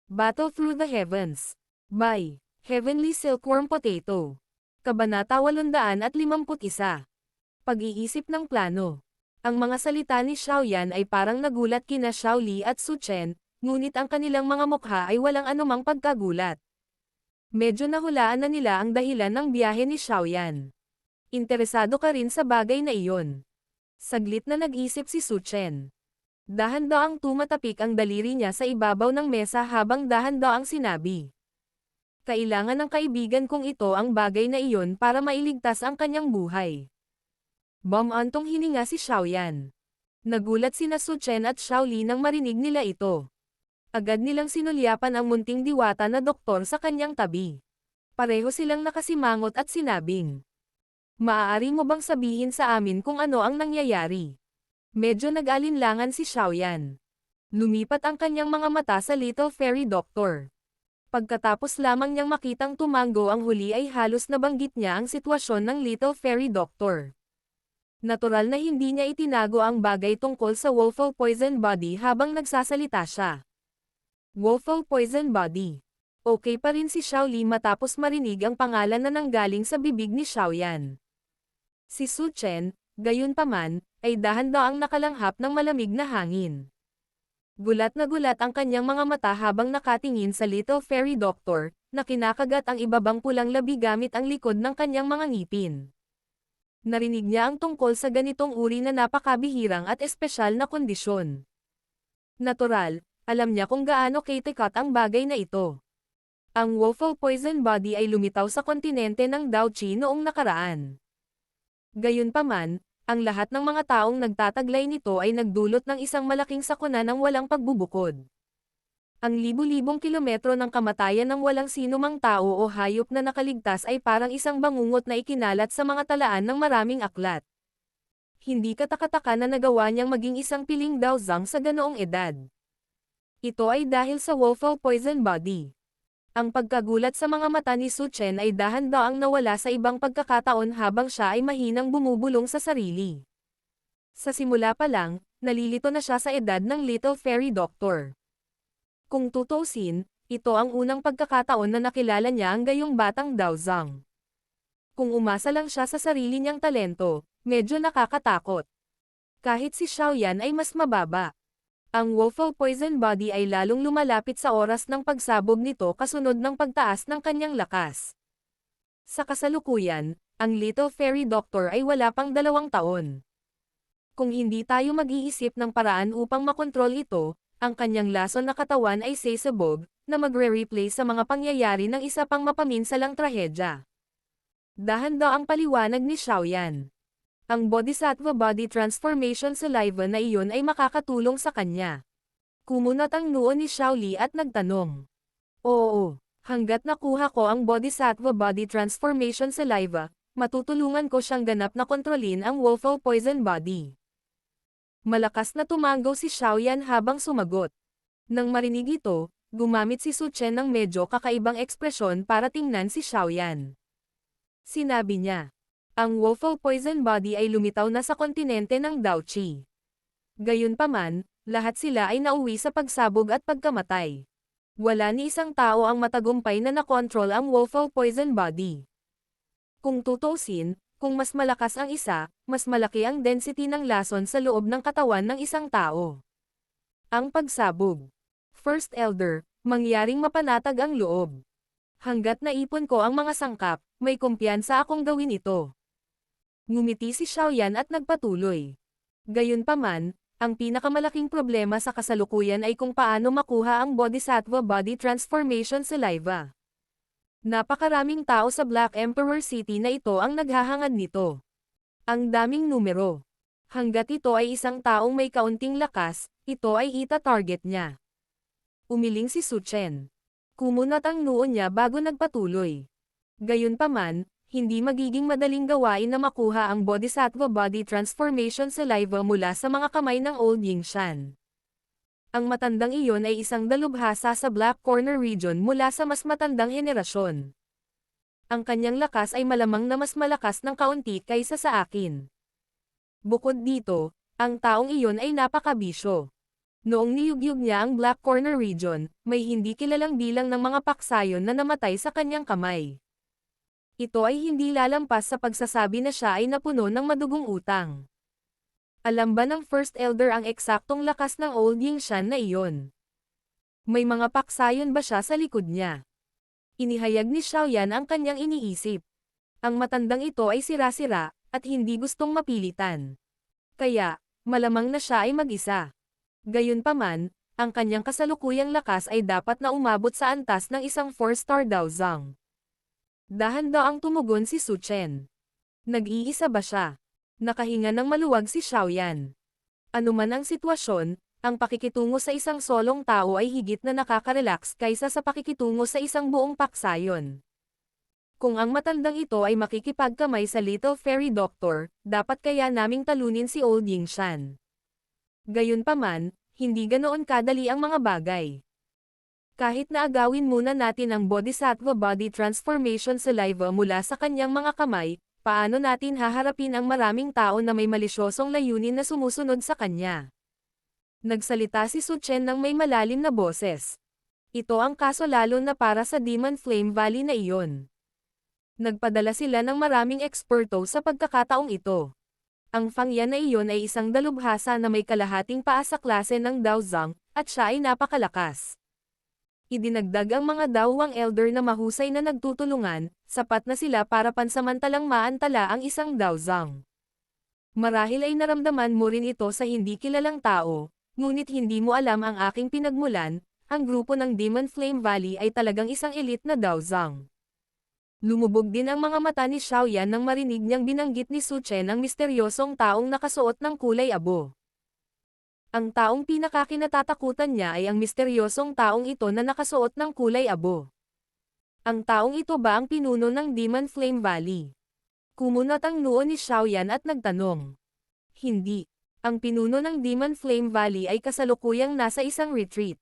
Battle Through the Heavens. By Heavenly Silkworm Potato. Kabanata 851. Pag-iisip ng plano. Ang mga salita ni Xiaoyan ay parang nagulat kina Xiaoli at Su Chen, ngunit ang kanilang mga mukha ay walang anumang pagkagulat. Medyo nahulaan na nila ang dahilan ng biyahe ni Xiaoyan. Interesado ka rin sa bagay na iyon. Saglit na nag-isip si Su Chen. Dahan-daang tumatapik ang daliri niya sa ibabaw ng mesa habang dahan-daang sinabi. Kailangan ng kaibigan kong ito ang bagay na iyon para mailigtas ang kanyang buhay. Bumantong hininga si Xiaoyan. Nagulat sina Su Chen at Xiaoli nang marinig nila ito. Agad nilang sinulyapan ang munting diwata na doktor sa kanyang tabi. Pareho silang nakasimangot at sinabing, "Maaari mo bang sabihin sa amin kung ano ang nangyayari?" Medyo nag-alinlangan si Xiaoyan. Lumipat ang kanyang mga mata sa Little Fairy Doctor. Pagkatapos lamang niyang makitang tumango ang huli ay halos nabanggit niya ang sitwasyon ng Little Fairy Doctor. Natural na hindi niya itinago ang bagay tungkol sa Woeful Poison Body habang nagsasalita siya. Woeful Poison Body. Okay pa rin si Xiaoli matapos marinig ang pangalan na nanggaling sa bibig ni Xiaoyan. Si Su Chen, gayunpaman, ay dahan-daang nakalanghap ng malamig na hangin. Gulat na gulat ang kanyang mga mata habang nakatingin sa Little Fairy Doctor, na kinakagat ang ibabang pulang labi gamit ang likod ng kanyang mga ngipin. Narinig niya ang tungkol sa ganitong uri na napakabihirang at espesyal na kondisyon. Natural, alam niya kung gaano katikat ang bagay na ito. Ang Woeful Poison Body ay lumitaw sa kontinente ng Daochi noong nakaraan. Gayunpaman, ang lahat ng mga taong nagtataglay nito ay nagdulot ng isang malaking sakuna ng walang pagbubukod. Ang libu-libong kilometro ng kamatayan ng walang sinumang tao o hayop na nakaligtas ay parang isang bangungot na ikinalat sa mga talaan ng maraming aklat. Hindi katakataka na nagawa niyang maging isang piling Daozang sa ganoong edad. Ito ay dahil sa Woeful Poison Body. Ang pagkagulat sa mga mata ni Su Chen ay dahan-daang nawala sa ibang pagkakataon habang siya ay mahinang bumubulong sa sarili. Sa simula pa lang, nalilito na siya sa edad ng Little Fairy Doctor. Kung tutuusin, ito ang unang pagkakataon na nakilala niya ang gayong batang Daozang. Kung umasa lang siya sa sarili niyang talento, medyo nakakatakot. Kahit si Xiaoyan ay mas mababa. Ang Woeful Poison Body ay lalong lumalapit sa oras ng pagsabog nito kasunod ng pagtaas ng kanyang lakas. Sa kasalukuyan, ang Little Fairy Doctor ay wala pang 2 taon. Kung hindi tayo mag-iisip ng paraan upang makontrol ito, ang kanyang lason na katawan ay sasabog, na magre-replay sa mga pangyayari ng isa pang mapaminsalang trahedya. Dahan-daang paliwanag ni Xiaoyan. Ang Bodhisattva Body Transformation Saliva na iyon ay makakatulong sa kanya. Kumunat ang noo ni Xiaoli at nagtanong. Oo, hanggat nakuha ko ang Bodhisattva Body Transformation Saliva, matutulungan ko siyang ganap na kontrolin ang Woeful Poison Body. Malakas na tumango si Xiaoyan habang sumagot. Nang marinig ito, gumamit si Su Chen ng medyo kakaibang ekspresyon para tingnan si Xiaoyan. Sinabi niya. Ang Woeful Poison Body ay lumitaw na sa kontinente ng Daochi. Gayunpaman, lahat sila ay nauwi sa pagsabog at pagkamatay. Wala ni isang tao ang matagumpay na nakontrol ang Woeful Poison Body. Kung tutuusin, kung mas malakas ang isa, mas malaki ang density ng lason sa loob ng katawan ng isang tao. Ang pagsabog. First Elder, mangyaring mapanatag ang loob. Hanggat naipon ko ang mga sangkap, may kumpiyansa akong gawin ito. Ngumiti si Xiaoyan at nagpatuloy. Gayunpaman, ang pinakamalaking problema sa kasalukuyan ay kung paano makuha ang Bodhisattva Body Transformation Saliva. Napakaraming tao sa Black Emperor City na ito ang naghahangad nito. Ang daming numero. Hanggat ito ay isang taong may kaunting lakas, ito ay ita-target niya. Umiling si Su Chen. Kumunat ang noo niya bago nagpatuloy. Gayunpaman, hindi magiging madaling gawain na makuha ang Bodhisattva Body Transformation Saliva mula sa mga kamay ng Old Yingshan. Ang matandang iyon ay isang dalubhasa sa Black Corner Region mula sa mas matandang henerasyon. Ang kanyang lakas ay malamang na mas malakas ng kaunti kaysa sa akin. Bukod dito, ang taong iyon ay napakabisyo. Noong niyugyug niya ang Black Corner region, may hindi kilalang bilang ng mga paksayon na namatay sa kanyang kamay. Ito ay hindi lalampas sa pagsasabi na siya ay napuno ng madugong utang. Alam ba ng First Elder ang eksaktong lakas ng Old Yingshan na iyon? May mga paksayon ba siya sa likod niya? Inihayag ni Xiaoyan ang kanyang iniisip. Ang matandang ito ay sira-sira, at hindi gustong mapilitan. Kaya, malamang na siya ay mag-isa. Gayunpaman, ang kanyang kasalukuyang lakas ay dapat na umabot sa antas ng isang 4-star Daozang. Dahan-daang tumugon si Su Chen. Nag-iisa ba siya? Nakahinga ng maluwag si Xiaoyan. Anuman ang sitwasyon, ang pakikitungo sa isang solong tao ay higit na nakaka-relax kaysa sa pakikitungo sa isang buong paksayon. Kung ang matandang ito ay makikipagkamay sa Little Fairy Doctor, dapat kaya naming talunin si Old Yingshan. Gayunpaman, hindi ganoon kadali ang mga bagay. Kahit na agawin muna natin ang Bodhisattva Body Transformation Saliva mula sa kanyang mga kamay, paano natin haharapin ang maraming tao na may malisyosong layunin na sumusunod sa kanya? Nagsalita si Su Chen ng may malalim na boses. Ito ang kaso lalo na para sa Demon Flame Valley na iyon. Nagpadala sila ng maraming eksperto sa pagkakataong ito. Ang Fangyan na iyon ay isang dalubhasa na may kalahating paa sa klase ng Daozang, at siya ay napakalakas. Idinagdag ang mga Daowang Elder na mahusay na nagtutulungan, sapat na sila para pansamantalang maantala ang isang Daozang. Marahil ay naramdaman mo rin ito sa hindi kilalang tao, ngunit hindi mo alam ang aking pinagmulan, ang grupo ng Demon Flame Valley ay talagang isang elite na Daozang. Lumubog din ang mga mata ni Xiaoyan nang marinig niyang binanggit ni Su Chen ang misteryosong taong nakasuot ng kulay abo. Ang taong pinakakinatatakutan niya ay ang misteryosong taong ito na nakasuot ng kulay abo. Ang taong ito ba ang pinuno ng Demon Flame Valley? Kumunat ang noo ni Xiaoyan at nagtanong. Hindi. Ang pinuno ng Demon Flame Valley ay kasalukuyang nasa isang retreat.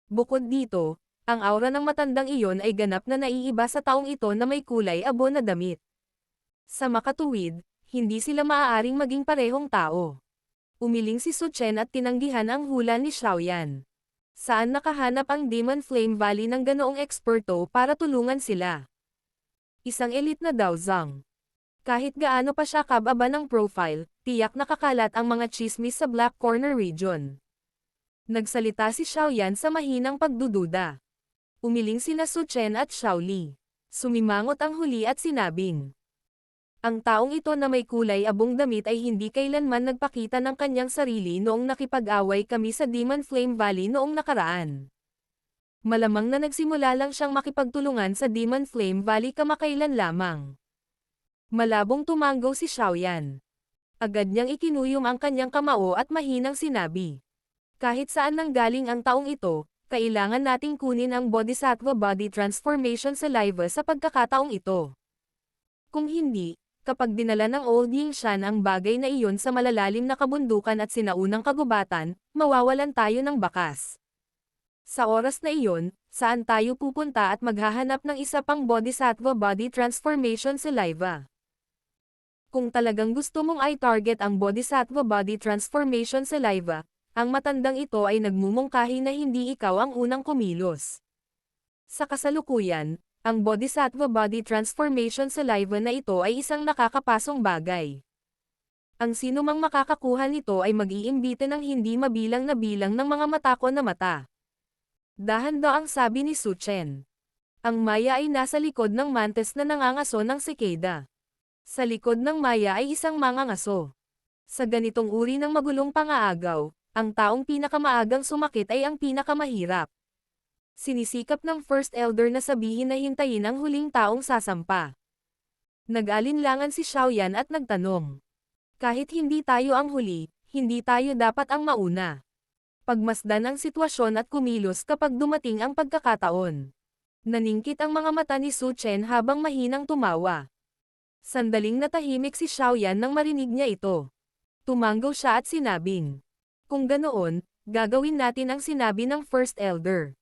Bukod dito, ang aura ng matandang iyon ay ganap na naiiba sa taong ito na may kulay abo na damit. Sa makatuwid, hindi sila maaaring maging parehong tao. Umiling si Su Chen at tinanggihan ang hula ni Xiaoyan. Saan nakahanap ang Demon Flame Valley ng ganoong eksperto para tulungan sila? Isang elite na Daozang. Kahit gaano pa siya kababa ng profile, tiyak nakakalat ang mga chismis sa Black Corner region. Nagsalita si Xiaoyan sa mahinang pagdududa. Umiling sina Su Chen at Xiao Li. Sumimangot ang huli at sinabing. Ang taong ito na may kulay abong damit ay hindi kailanman nagpakita ng kanyang sarili noong nakipag-away kami sa Demon Flame Valley noong nakaraan. Malamang na nagsimula lang siyang makipagtulungan sa Demon Flame Valley kamakailan lamang. Malabong tumanggaw si Xiaoyan. Agad niyang ikinuyom ang kanyang kamao at mahinang sinabi. Kahit saan nanggaling ang taong ito, kailangan nating kunin ang Bodhisattva Body Transformation Saliva sa pagkakataong ito. Kung hindi, kapag dinala ng Old Yingshan ang bagay na iyon sa malalalim na kabundukan at sinaunang kagubatan, mawawalan tayo ng bakas. Sa oras na iyon, saan tayo pupunta at maghahanap ng isa pang Bodhisattva Body Transformation Saliva? Kung talagang gusto mong i-target ang Bodhisattva Body Transformation Saliva, ang matandang ito ay nagmumungkahi na hindi ikaw ang unang kumilos. Sa kasalukuyan, ang Bodhisattva Body Transformation Saliva na ito ay isang nakakapasong bagay. Ang sinumang makakakuha nito ay mag-iimbita ng hindi mabilang na bilang ng mga matako na mata. Dahan-daang sabi ni Su Chen. Ang Maya ay nasa likod ng mantis na nangangaso ng sikada. Sa likod ng Maya ay isang mangangaso. Sa ganitong uri ng magulong pangaagaw, ang taong pinakamaagang sumakit ay ang pinakamahirap. Sinisikap ng First Elder na sabihin na hintayin ang huling taong sasampa. Nag-alinlangan si Xiaoyan at nagtanong. Kahit hindi tayo ang huli, hindi tayo dapat ang mauna. Pagmasdan ang sitwasyon at kumilos kapag dumating ang pagkakataon. Naningkit ang mga mata ni Su Chen habang mahinang tumawa. Sandaling natahimik si Xiaoyan nang marinig niya ito. Tumanggaw siya at sinabing. Kung ganoon, gagawin natin ang sinabi ng First Elder.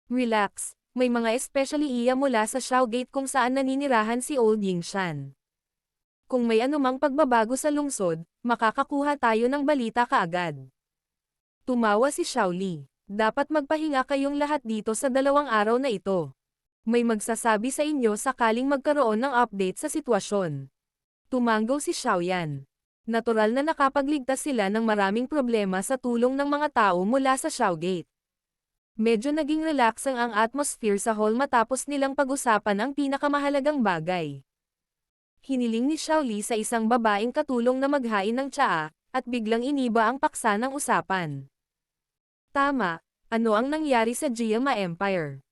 Relax, may mga especially iya mula sa Xiao Gate kung saan naninirahan si Old Yingshan. Kung may anumang pagbabago sa lungsod, makakakuha tayo ng balita kaagad. Tumawa si Xiaoli. Dapat magpahinga kayong lahat dito sa 2 araw na ito. May magsasabi sa inyo sakaling magkaroon ng update sa sitwasyon. Tumanggo si Xiaoyan. Natural na nakapagligtas sila ng maraming problema sa tulong ng mga tao mula sa Xiaogate. Medyo naging relaxing ang atmosphere sa hall matapos nilang pag-usapan ang pinakamahalagang bagay. Hiniling ni Xiaoli sa isang babaeng katulong na maghain ng tsaa, at biglang iniba ang paksa ng usapan. Tama, ano ang nangyari sa Jiama Empire?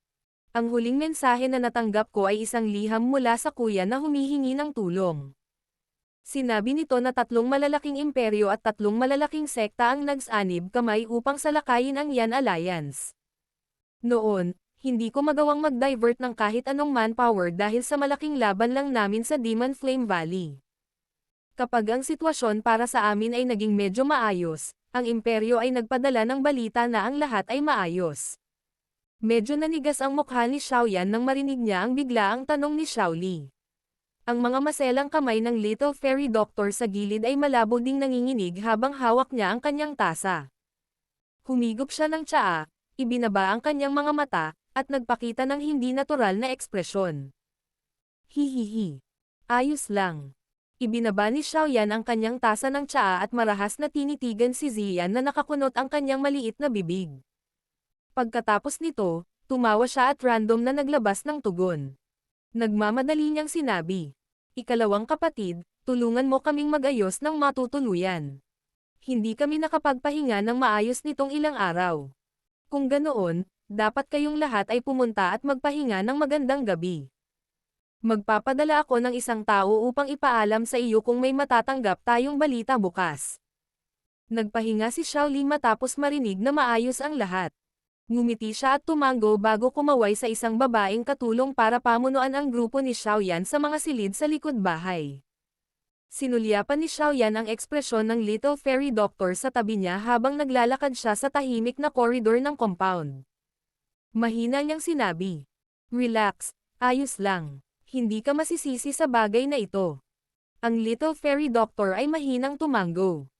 Ang huling mensahe na natanggap ko ay isang liham mula sa kuya na humihingi ng tulong. Sinabi nito na 3 malalaking imperyo at 3 malalaking sekta ang nagsanib kamay upang salakayin ang Yan Alliance. Noon, hindi ko magawang mag-divert ng kahit anong manpower dahil sa malaking laban lang namin sa Demon Flame Valley. Kapag ang sitwasyon para sa amin ay naging medyo maayos, ang imperyo ay nagpadala ng balita na ang lahat ay maayos. Medyo nanigas ang mukha ni Xiaoyan nang marinig niya ang biglaang tanong ni Xiaoli. Ang mga maselang kamay ng Little Fairy Doctor sa gilid ay malabo ding nanginginig habang hawak niya ang kanyang tasa. Humigop siya ng tsaa, ibinaba ang kanyang mga mata, at nagpakita ng hindi natural na ekspresyon. Hihihi. Ayos lang. Ibinaba ni Xiaoyan ang kanyang tasa ng tsaa at marahas na tinitigan si Ziyan na nakakunot ang kanyang maliit na bibig. Pagkatapos nito, tumawa siya at random na naglabas ng tugon. Nagmamadali niyang sinabi, "Ikalawang kapatid, tulungan mo kaming mag-ayos ng matutuluyan. Hindi kami nakapagpahinga ng maayos nitong ilang araw. Kung ganoon, dapat kayong lahat ay pumunta at magpahinga ng magandang gabi. Magpapadala ako ng isang tao upang ipaalam sa iyo kung may matatanggap tayong balita bukas." Nagpahinga si Xiaoli matapos marinig na maayos ang lahat. Ngumiti siya at tumanggo bago kumaway sa isang babaeng katulong para pamunuan ang grupo ni Xiaoyan sa mga silid sa likod bahay. Sinulyapan ni Xiaoyan ang ekspresyon ng Little Fairy Doctor sa tabi niya habang naglalakad siya sa tahimik na koridor ng compound. Mahina niyang sinabi, "Relax, ayos lang. Hindi ka masisisi sa bagay na ito." Ang Little Fairy Doctor ay mahinang tumanggo.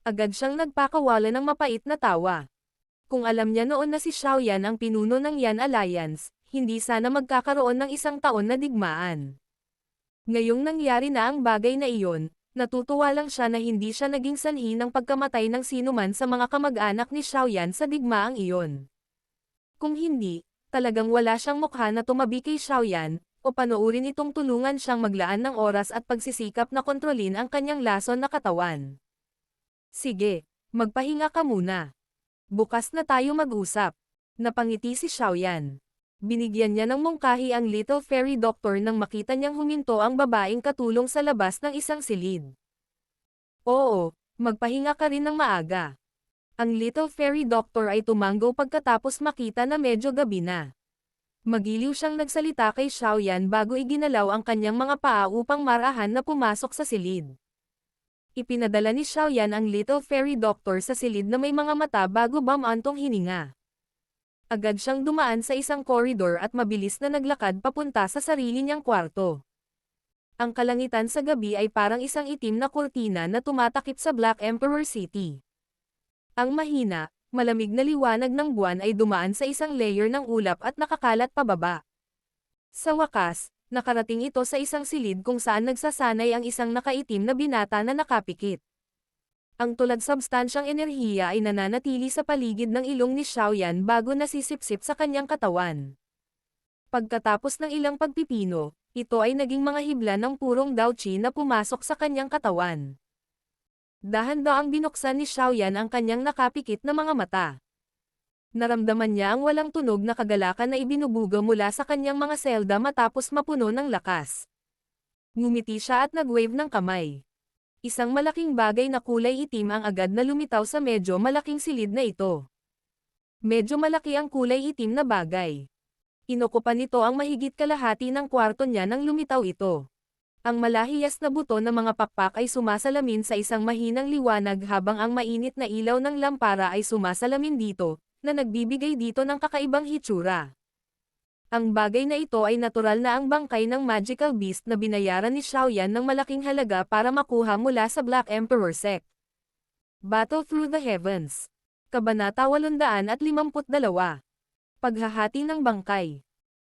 Agad siyang nagpakawala ng mapait na tawa. Kung alam niya noon na si Xiaoyan ang pinuno ng Yan Alliance, hindi sana magkakaroon ng 1 taon na digmaan. Ngayong nangyari na ang bagay na iyon, natutuwa lang siya na hindi siya naging sanhi ng pagkamatay ng sinuman sa mga kamag-anak ni Xiaoyan sa digmaang iyon. Kung hindi, talagang wala siyang mukha na tumabi kay Xiaoyan, o panoorin itong tulungan siyang maglaan ng oras at pagsisikap na kontrolin ang kanyang lason na katawan. Sige, magpahinga ka muna. Bukas na tayo mag-usap. Napangiti si Xiaoyan. Binigyan niya ng mungkahi ang Little Fairy Doctor nang makita niyang huminto ang babaeng katulong sa labas ng isang silid. Oo, magpahinga ka rin ng maaga. Ang Little Fairy Doctor ay tumanggo pagkatapos makita na medyo gabi na. Magiliw siyang nagsalita kay Xiaoyan bago iginalaw ang kanyang mga paa upang marahan na pumasok sa silid. Ipinadala ni Xiaoyan ang Little Fairy Doctor sa silid na may mga mata bago bumantong hininga. Agad siyang dumaan sa isang koridor at mabilis na naglakad papunta sa sarili niyang kwarto. Ang kalangitan sa gabi ay parang isang itim na kurtina na tumatakip sa Black Emperor City. Ang mahina, malamig na liwanag ng buwan ay dumaan sa isang layer ng ulap at nakakalat pababa. Sa wakas, nakarating ito sa isang silid kung saan nagsasanay ang isang nakaitim na binata na nakapikit. Ang tulad substansyang enerhiya ay nananatili sa paligid ng ilong ni Xiaoyan bago nasisipsip sa kanyang katawan. Pagkatapos ng ilang pagpipino, ito ay naging mga hibla ng purong Daoqi na pumasok sa kanyang katawan. Dahan-daang binuksan ni Xiaoyan ang kanyang nakapikit na mga mata. Naramdaman niya ang walang tunog na kagalakan na ibinubuga mula sa kanyang mga selda matapos mapuno ng lakas. Ngumiti siya at nag-wave ng kamay. Isang malaking bagay na kulay itim ang agad na lumitaw sa medyo malaking silid na ito. Medyo malaki ang kulay itim na bagay. Inokupan nito ang mahigit kalahati ng kwarto niya nang lumitaw ito. Ang malahiyas na buto ng mga pakpak ay sumasalamin sa isang mahinang liwanag habang ang mainit na ilaw ng lampara ay sumasalamin dito, na nagbibigay dito ng kakaibang hitsura. Ang bagay na ito ay natural na ang bangkay ng magical beast na binayaran ni Xiaoyan ng malaking halaga para makuha mula sa Black Emperor Sect. Battle through the heavens. Kabanata 852. Paghahati ng bangkay.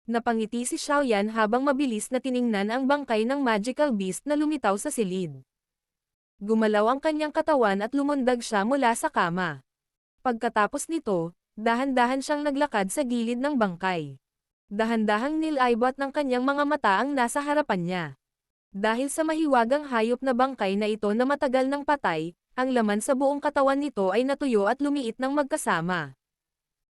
Napangiti si Xiaoyan habang mabilis na tiningnan ang bangkay ng magical beast na lumitaw sa silid. Gumalaw ang kanyang katawan at lumundag siya mula sa kama. Pagkatapos nito, dahan-dahan siyang naglakad sa gilid ng bangkay. Dahan-dahang nilaybot ng kanyang mga mata ang nasa harapan niya. Dahil sa mahiwagang hayop na bangkay na ito na matagal nang patay, ang laman sa buong katawan nito ay natuyo at lumiit ng magkasama.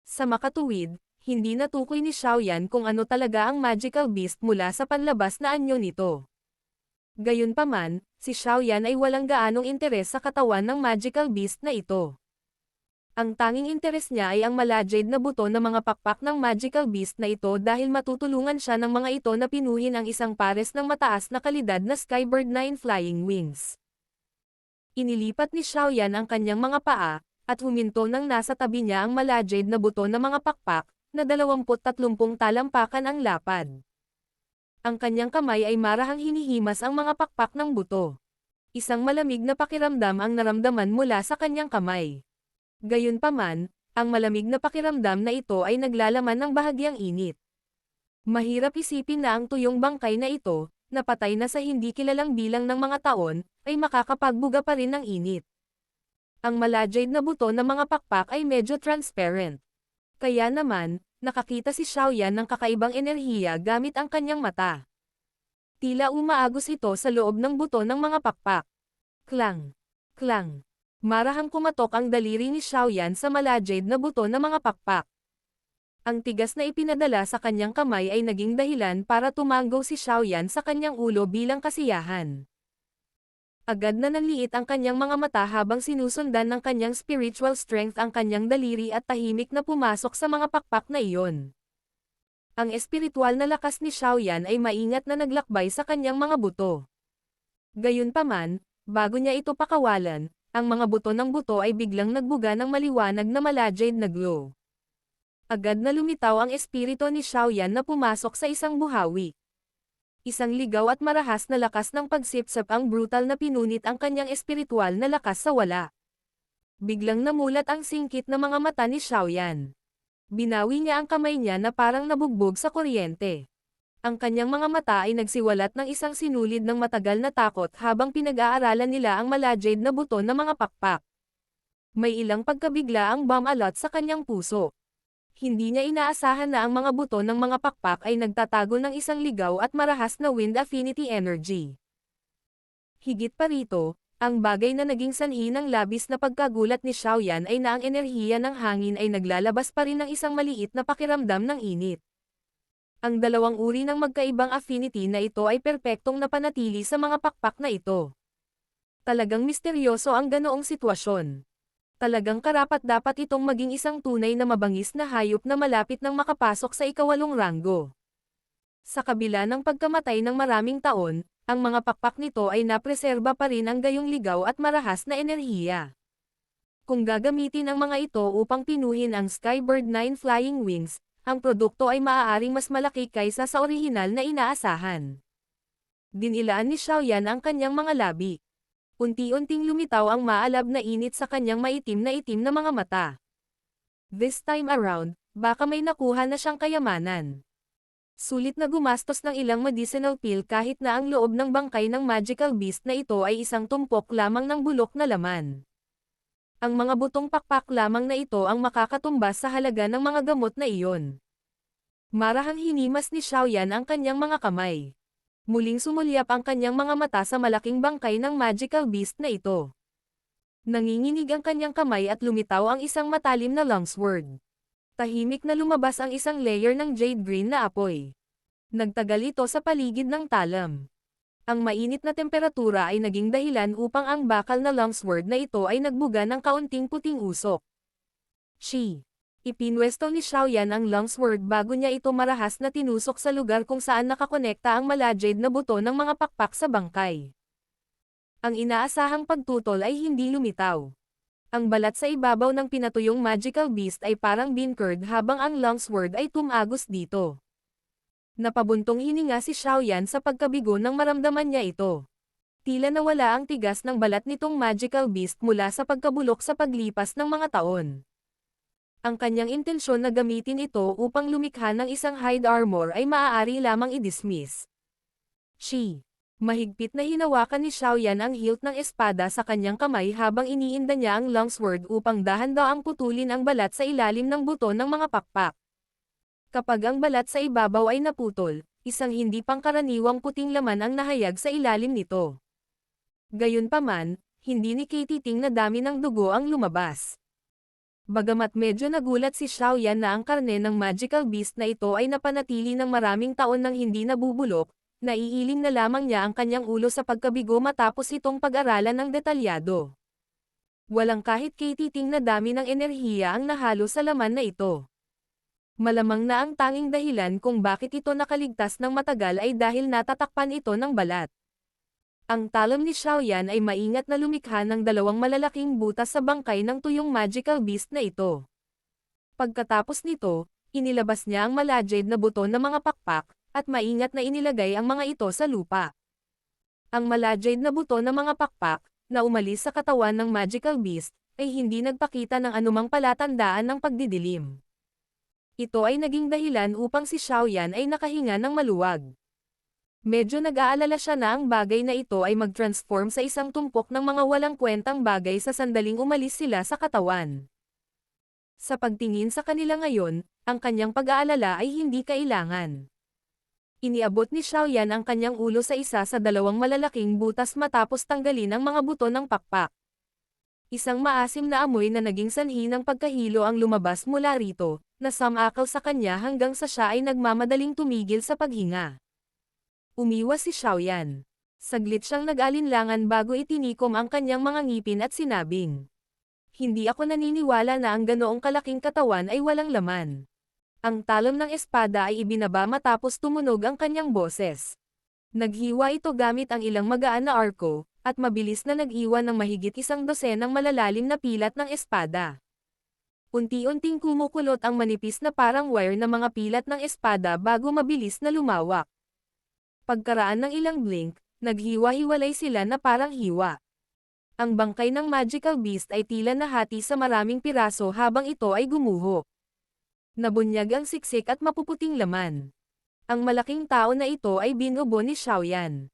Sa makatuwid, hindi natukoy ni Xiaoyan kung ano talaga ang magical beast mula sa panlabas na anyo nito. Gayunpaman, si Xiaoyan ay walang gaanong interes sa katawan ng magical beast na ito. Ang tanging interes niya ay ang malajade na buto ng mga pakpak ng magical beast na ito dahil matutulungan siya ng mga ito na pinuhin ang isang pares ng mataas na kalidad na Skybird 9 flying wings. Inilipat ni Xiaoyan ang kanyang mga paa, at huminto nang nasa tabi niya ang malajade na buto ng mga pakpak, na 20-30 talampakan ang lapad. Ang kanyang kamay ay marahang hinihimas ang mga pakpak ng buto. Isang malamig na pakiramdam ang naramdaman mula sa kanyang kamay. Gayunpaman, ang malamig na pakiramdam na ito ay naglalaman ng bahagyang init. Mahirap isipin na ang tuyong bangkay na ito, na patay na sa hindi kilalang bilang ng mga taon, ay makakapagbuga pa rin ng init. Ang malajade na buto ng mga pakpak ay medyo transparent. Kaya naman, nakakita si Xiaoyan ng kakaibang enerhiya gamit ang kanyang mata. Tila umaagos ito sa loob ng buto ng mga pakpak. Klang! Klang! Marahang kumatok ang daliri ni Xiaoyan sa malajade na buto ng mga pakpak. Ang tigas na ipinadala sa kanyang kamay ay naging dahilan para tumanggaw si Xiaoyan sa kanyang ulo bilang kasiyahan. Agad na nanliit ang kanyang mga mata habang sinusundan ng kanyang spiritual strength ang kanyang daliri at tahimik na pumasok sa mga pakpak na iyon. Ang espiritual na lakas ni Xiaoyan ay maingat na naglakbay sa kanyang mga buto. Gayunpaman, bago niya ito pakawalan, ang mga buto ng buto ay biglang nagbuga ng maliwanag na malajade na glow. Agad na lumitaw ang espiritu ni Xiaoyan na pumasok sa isang buhawi. Isang ligaw at marahas na lakas ng pagsipsip ang brutal na pinunit ang kanyang espiritual na lakas sa wala. Biglang namulat ang singkit na mga mata ni Xiaoyan. Binawi niya ang kamay niya na parang nabugbog sa kuryente. Ang kanyang mga mata ay nagsiwalat ng isang sinulid ng matagal na takot habang pinag-aaralan nila ang malajade na buto ng mga pakpak. May ilang pagkabigla ang bumalot sa kanyang puso. Hindi niya inaasahan na ang mga buto ng mga pakpak ay nagtatago ng isang ligaw at marahas na wind affinity energy. Higit pa rito, ang bagay na naging sanhi ng labis na pagkagulat ni Xiaoyan ay na ang enerhiya ng hangin ay naglalabas pa rin ng isang maliit na pakiramdam ng init. Ang dalawang uri ng magkaibang affinity na ito ay perpektong napanatili sa mga pakpak na ito. Talagang misteryoso ang ganoong sitwasyon. Talagang karapat-dapat itong maging isang tunay na mabangis na hayop na malapit nang makapasok sa ikawalong ranggo. Sa kabila ng pagkamatay ng maraming taon, ang mga pakpak nito ay napreserba pa rin ang gayong ligaw at marahas na enerhiya. Kung gagamitin ang mga ito upang pinuhin ang Skybird 9 flying wings, ang produkto ay maaaring mas malaki kaysa sa orihinal na inaasahan. Dinilaan ni Xiaoyan ang kanyang mga labi. Unti-unting lumitaw ang maalab na init sa kanyang maitim na mga mata. This time around, baka may nakuha na siyang kayamanan. Sulit na gumastos ng ilang medicinal pill kahit na ang loob ng bangkay ng magical beast na ito ay isang tumpok lamang ng bulok na laman. Ang mga butong pakpak lamang na ito ang makakatumbas sa halaga ng mga gamot na iyon. Marahang hinimas ni Xiaoyan ang kanyang mga kamay. Muling sumulyap ang kanyang mga mata sa malaking bangkay ng magical beast na ito. Nanginginig ang kanyang kamay at lumitaw ang isang matalim na longsword. Tahimik na lumabas ang isang layer ng jade green na apoy. Nagtagal ito sa paligid ng talam. Ang mainit na temperatura ay naging dahilan upang ang bakal na longsword na ito ay nagbuga ng kaunting puting usok. Ipinwesto ni Xiaoyan ang longsword bago niya ito marahas na tinusok sa lugar kung saan nakakonekta ang malajade na buto ng mga pakpak sa bangkay. Ang inaasahang pagtutol ay hindi lumitaw. Ang balat sa ibabaw ng pinatuyong magical beast ay parang bincured habang ang longsword ay tumagos dito. Napabuntong hininga si Xiaoyan sa pagkabigo nang maramdaman niya ito. Tila nawala ang tigas ng balat nitong magical beast mula sa pagkabulok sa paglipas ng mga taon. Ang kanyang intensyon na gamitin ito upang lumikha ng isang hide armor ay maaari lamang i-dismiss. Mahigpit na hinawakan ni Xiaoyan ang hilt ng espada sa kanyang kamay habang iniinda niya ang longsword upang dahan-daang putulin ang balat sa ilalim ng buto ng mga pakpak. Kapag ang balat sa ibabaw ay naputol, isang hindi pangkaraniwang puting laman ang nahayag sa ilalim nito. Gayunpaman, hindi ni Katie na dami ng dugo ang lumabas. Bagamat medyo nagulat si Xiaoyan na ang karne ng magical beast na ito ay napanatili ng maraming taon nang hindi nabubulok, naiiling na lamang niya ang kanyang ulo sa pagkabigo matapos itong pag-aralan ng detalyado. Walang kahit katiting na dami ng enerhiya ang nahalo sa laman na ito. Malamang na ang tanging dahilan kung bakit ito nakaligtas ng matagal ay dahil natatakpan ito ng balat. Ang talon ni Xiaoyan ay maingat na lumikha ng dalawang malalaking butas sa bangkay ng tuyong magical beast na ito. Pagkatapos nito, inilabas niya ang malajed na buto ng mga pakpak, at maingat na inilagay ang mga ito sa lupa. Ang malajed na buto ng mga pakpak, na umalis sa katawan ng magical beast, ay hindi nagpakita ng anumang palatandaan ng pagdidilim. Ito ay naging dahilan upang si Xiaoyan ay nakahinga ng maluwag. Medyo nag-aalala siya na ang bagay na ito ay mag-transform sa isang tumpok ng mga walang kwentang bagay sa sandaling umalis sila sa katawan. Sa pagtingin sa kanila ngayon, ang kanyang pag-aalala ay hindi kailangan. Iniabot ni Xiaoyan ang kanyang ulo sa isa sa dalawang malalaking butas matapos tanggalin ang mga buto ng pakpak. Isang maasim na amoy na naging sanhi ng pagkahilo ang lumabas mula rito, na sumakal sa kanya hanggang sa siya ay nagmamadaling tumigil sa paghinga. Umiwas si Xiaoyan. Saglit siyang nag-alinlangan bago itinikom ang kanyang mga ngipin at sinabing, "Hindi ako naniniwala na ang ganoong kalaking katawan ay walang laman." Ang talon ng espada ay ibinaba matapos tumunog ang kanyang boses. Naghiwa ito gamit ang ilang magaan na arko, at mabilis na nag-iwan ng mahigit 100 ng malalalim na pilat ng espada. Unti-unting kumukulot ang manipis na parang wire na mga pilat ng espada bago mabilis na lumawak. Pagkaraan ng ilang blink, naghiwa-hiwalay sila na parang hiwa. Ang bangkay ng magical beast ay tila nahati sa maraming piraso habang ito ay gumuho. Nabunyag ang siksik at mapuputing laman. Ang malaking tao na ito ay binubo ni Xiaoyan.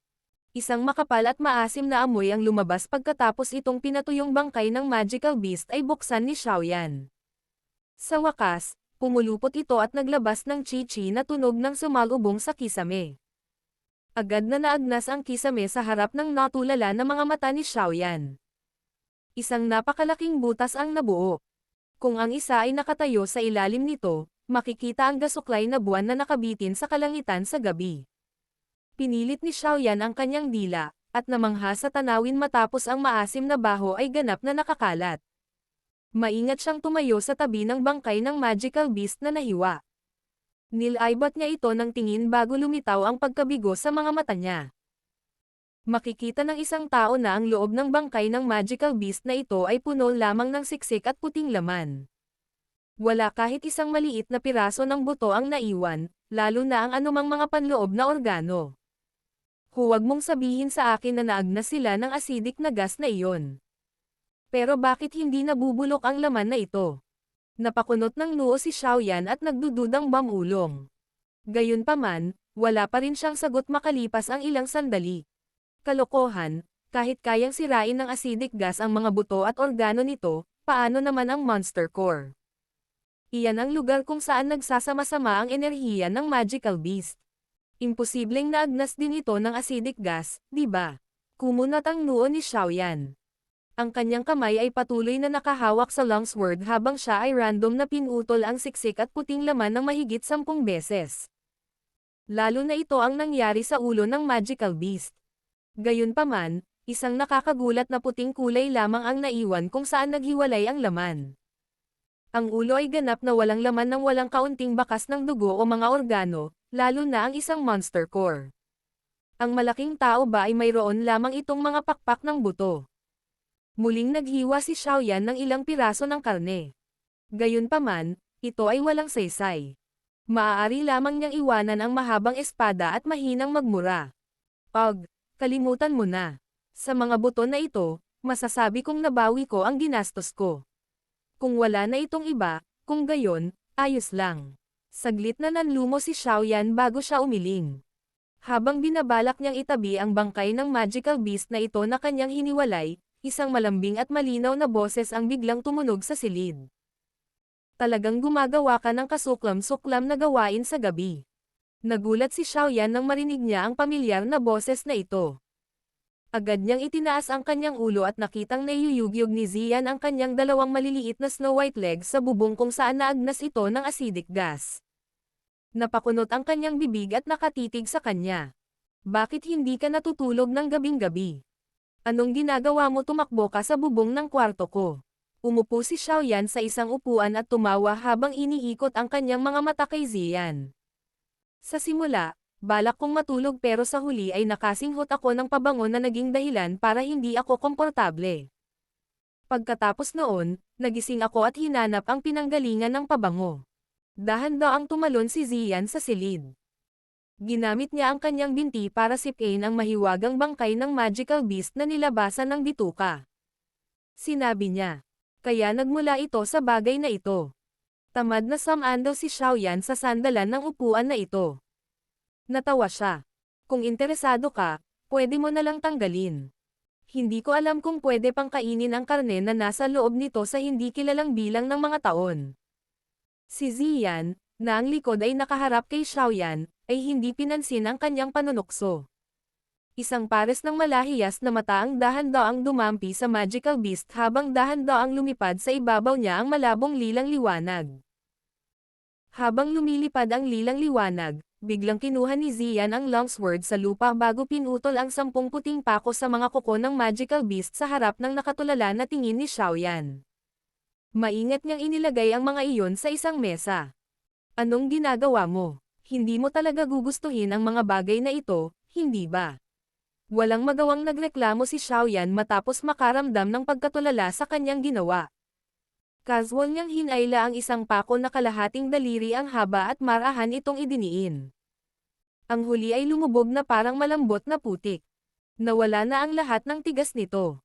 Isang makapal at maasim na amoy ang lumabas pagkatapos itong pinatuyong bangkay ng magical beast ay buksan ni Xiaoyan. Sa wakas, pumulupot ito at naglabas ng chi-chi na tunog ng sumalubong sa kisame. Agad na naagnas ang kisame sa harap ng natulala na mga mata ni Xiaoyan. Isang napakalaking butas ang nabuo. Kung ang isa ay nakatayo sa ilalim nito, makikita ang gasuklay na buwan na nakabitin sa kalangitan sa gabi. Pinilit ni Xiaoyan ang kanyang dila, at namangha sa tanawin matapos ang maasim na baho ay ganap na nakakalat. Maingat siyang tumayo sa tabi ng bangkay ng magical beast na nahiwa. Nilaybot niya ito ng tingin bago lumitaw ang pagkabigo sa mga mata niya. Makikita ng isang tao na ang loob ng bangkay ng magical beast na ito ay puno lamang ng siksik at puting laman. Wala kahit isang maliit na piraso ng buto ang naiwan, lalo na ang anumang mga panloob na organo. Huwag mong sabihin sa akin na naagnas sila ng acidic na gas na iyon. Pero bakit hindi nabubulok ang laman na ito? Napakunot ng noo si Xiaoyan at nagdududang bamulong. Gayunpaman, wala pa rin siyang sagot makalipas ang ilang sandali. Kalokohan, kahit kayang sirain ng acidic gas ang mga buto at organo nito, paano naman ang monster core? Iyan ang lugar kung saan nagsasama-sama ang enerhiya ng magical beast. Imposibleng naagnas din ito ng acidic gas, di ba? Kumunat ang noo ni Xiaoyan. Ang kanyang kamay ay patuloy na nakahawak sa longsword habang siya ay random na pinutol ang siksik at puting laman ng mahigit 10 beses. Lalo na ito ang nangyari sa ulo ng magical beast. Gayunpaman, isang nakakagulat na puting kulay lamang ang naiwan kung saan naghiwalay ang laman. Ang ulo ay ganap na walang laman ng walang kaunting bakas ng dugo o mga organo, lalo na ang isang monster core. Ang malaking tao ba ay mayroon lamang itong mga pakpak ng buto? Muling naghiwa si Xiaoyan ng ilang piraso ng karne. Gayunpaman, ito ay walang saysay. Maaari lamang niyang iwanan ang mahabang espada at mahinang magmura. Kalimutan mo na. Sa mga buto na ito, masasabi kong nabawi ko ang ginastos ko. Kung wala na itong iba, kung gayon, ayos lang. Saglit na nanlumo si Xiaoyan bago siya umiling. Habang binabalak niyang itabi ang bangkay ng magical beast na ito na kanyang hiniwalay, isang malambing at malinaw na boses ang biglang tumunog sa silid. Talagang gumagawa ka ng kasuklam-suklam na gawain sa gabi. Nagulat si Xiaoyan nang marinig niya ang pamilyar na boses na ito. Agad niyang itinaas ang kanyang ulo at nakitang naiyuyugyug ni Ziyan ang kanyang dalawang maliliit na snow white legs sa bubong kung saan naagnas ito ng acidic gas. Napakunot ang kanyang bibig at nakatitig sa kanya. Bakit hindi ka natutulog ng gabing-gabi? Anong ginagawa mo? Tumakbo ka sa bubong ng kwarto ko. Umupo si Xiaoyan sa isang upuan at tumawa habang iniikot ang kanyang mga mata kay Ziyan. Sa simula, balak kong matulog pero sa huli ay nakasinghot ako ng pabango na naging dahilan para hindi ako komportable. Pagkatapos noon, nagising ako at hinanap ang pinanggalingan ng pabango. Dahan-daang tumalon si Ziyan sa silid. Ginamit niya ang kanyang binti para sipin ang mahiwagang bangkay ng magical beast na nilabasan ng bituka. Sinabi niya. Kaya nagmula ito sa bagay na ito. Tamad na samando si Xiaoyan sa sandalan ng upuan na ito. Natawa siya. Kung interesado ka, pwede mo na lang tanggalin. Hindi ko alam kung pwede pang kainin ang karne na nasa loob nito sa hindi kilalang bilang ng mga taon. Si Ziyan, na ang likod ay nakaharap kay Xiaoyan, ay hindi pinansin ang kanyang panunukso. Isang pares ng malahiyas na mata ang dahan-daang dumampi sa magical beast habang dahan-daang lumipad sa ibabaw niya ang malabong lilang liwanag. Habang lumilipad ang lilang liwanag, biglang kinuha ni Ziyan ang longsword sa lupa bago pinutol ang 10 puting pako sa mga kuko ng magical beast sa harap ng nakatulala na tingin ni Xiaoyan. Maingat niyang inilagay ang mga iyon sa isang mesa. Anong ginagawa mo? Hindi mo talaga gugustuhin ang mga bagay na ito, hindi ba? Walang magawang nagreklamo si Xiaoyan matapos makaramdam ng pagkatulala sa kanyang ginawa. Casual niyang hinayla ang isang pako na kalahating daliri ang haba at marahan itong idiniin. Ang huli ay lumubog na parang malambot na putik. Nawala na ang lahat ng tigas nito.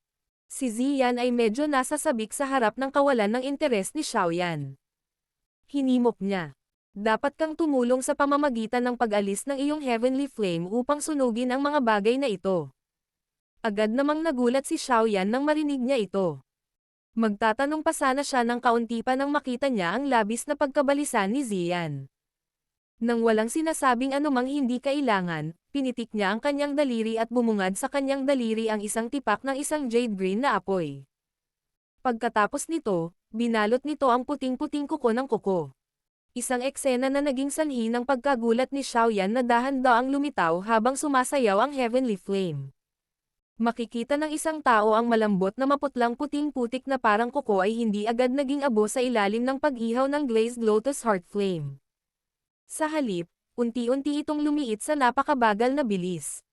Si Ziyan ay medyo nasasabik sa harap ng kawalan ng interes ni Xiaoyan. Hinimok niya. Dapat kang tumulong sa pamamagitan ng pag-alis ng iyong heavenly flame upang sunugin ang mga bagay na ito. Agad namang nagulat si Xiaoyan nang marinig niya ito. Magtatanong pa sana siya ng kaunti pa nang makita niya ang labis na pagkabalisa ni Ziyan. Nang walang sinasabing anumang hindi kailangan, pinitik niya ang kanyang daliri at bumungad sa kanyang daliri ang isang tipak ng isang jade green na apoy. Pagkatapos nito, binalot nito ang puting-puting kuko ng kuko. Isang eksena na naging sanhi ng pagkagulat ni Xiaoyan na dahan-daang lumitaw habang sumasayaw ang heavenly flame. Makikita ng isang tao ang malambot na maputlang puting putik na parang kuko ay hindi agad naging abo sa ilalim ng pag-ihaw ng glazed lotus heart flame. Sa halip, unti-unti itong lumiit sa napakabagal na bilis.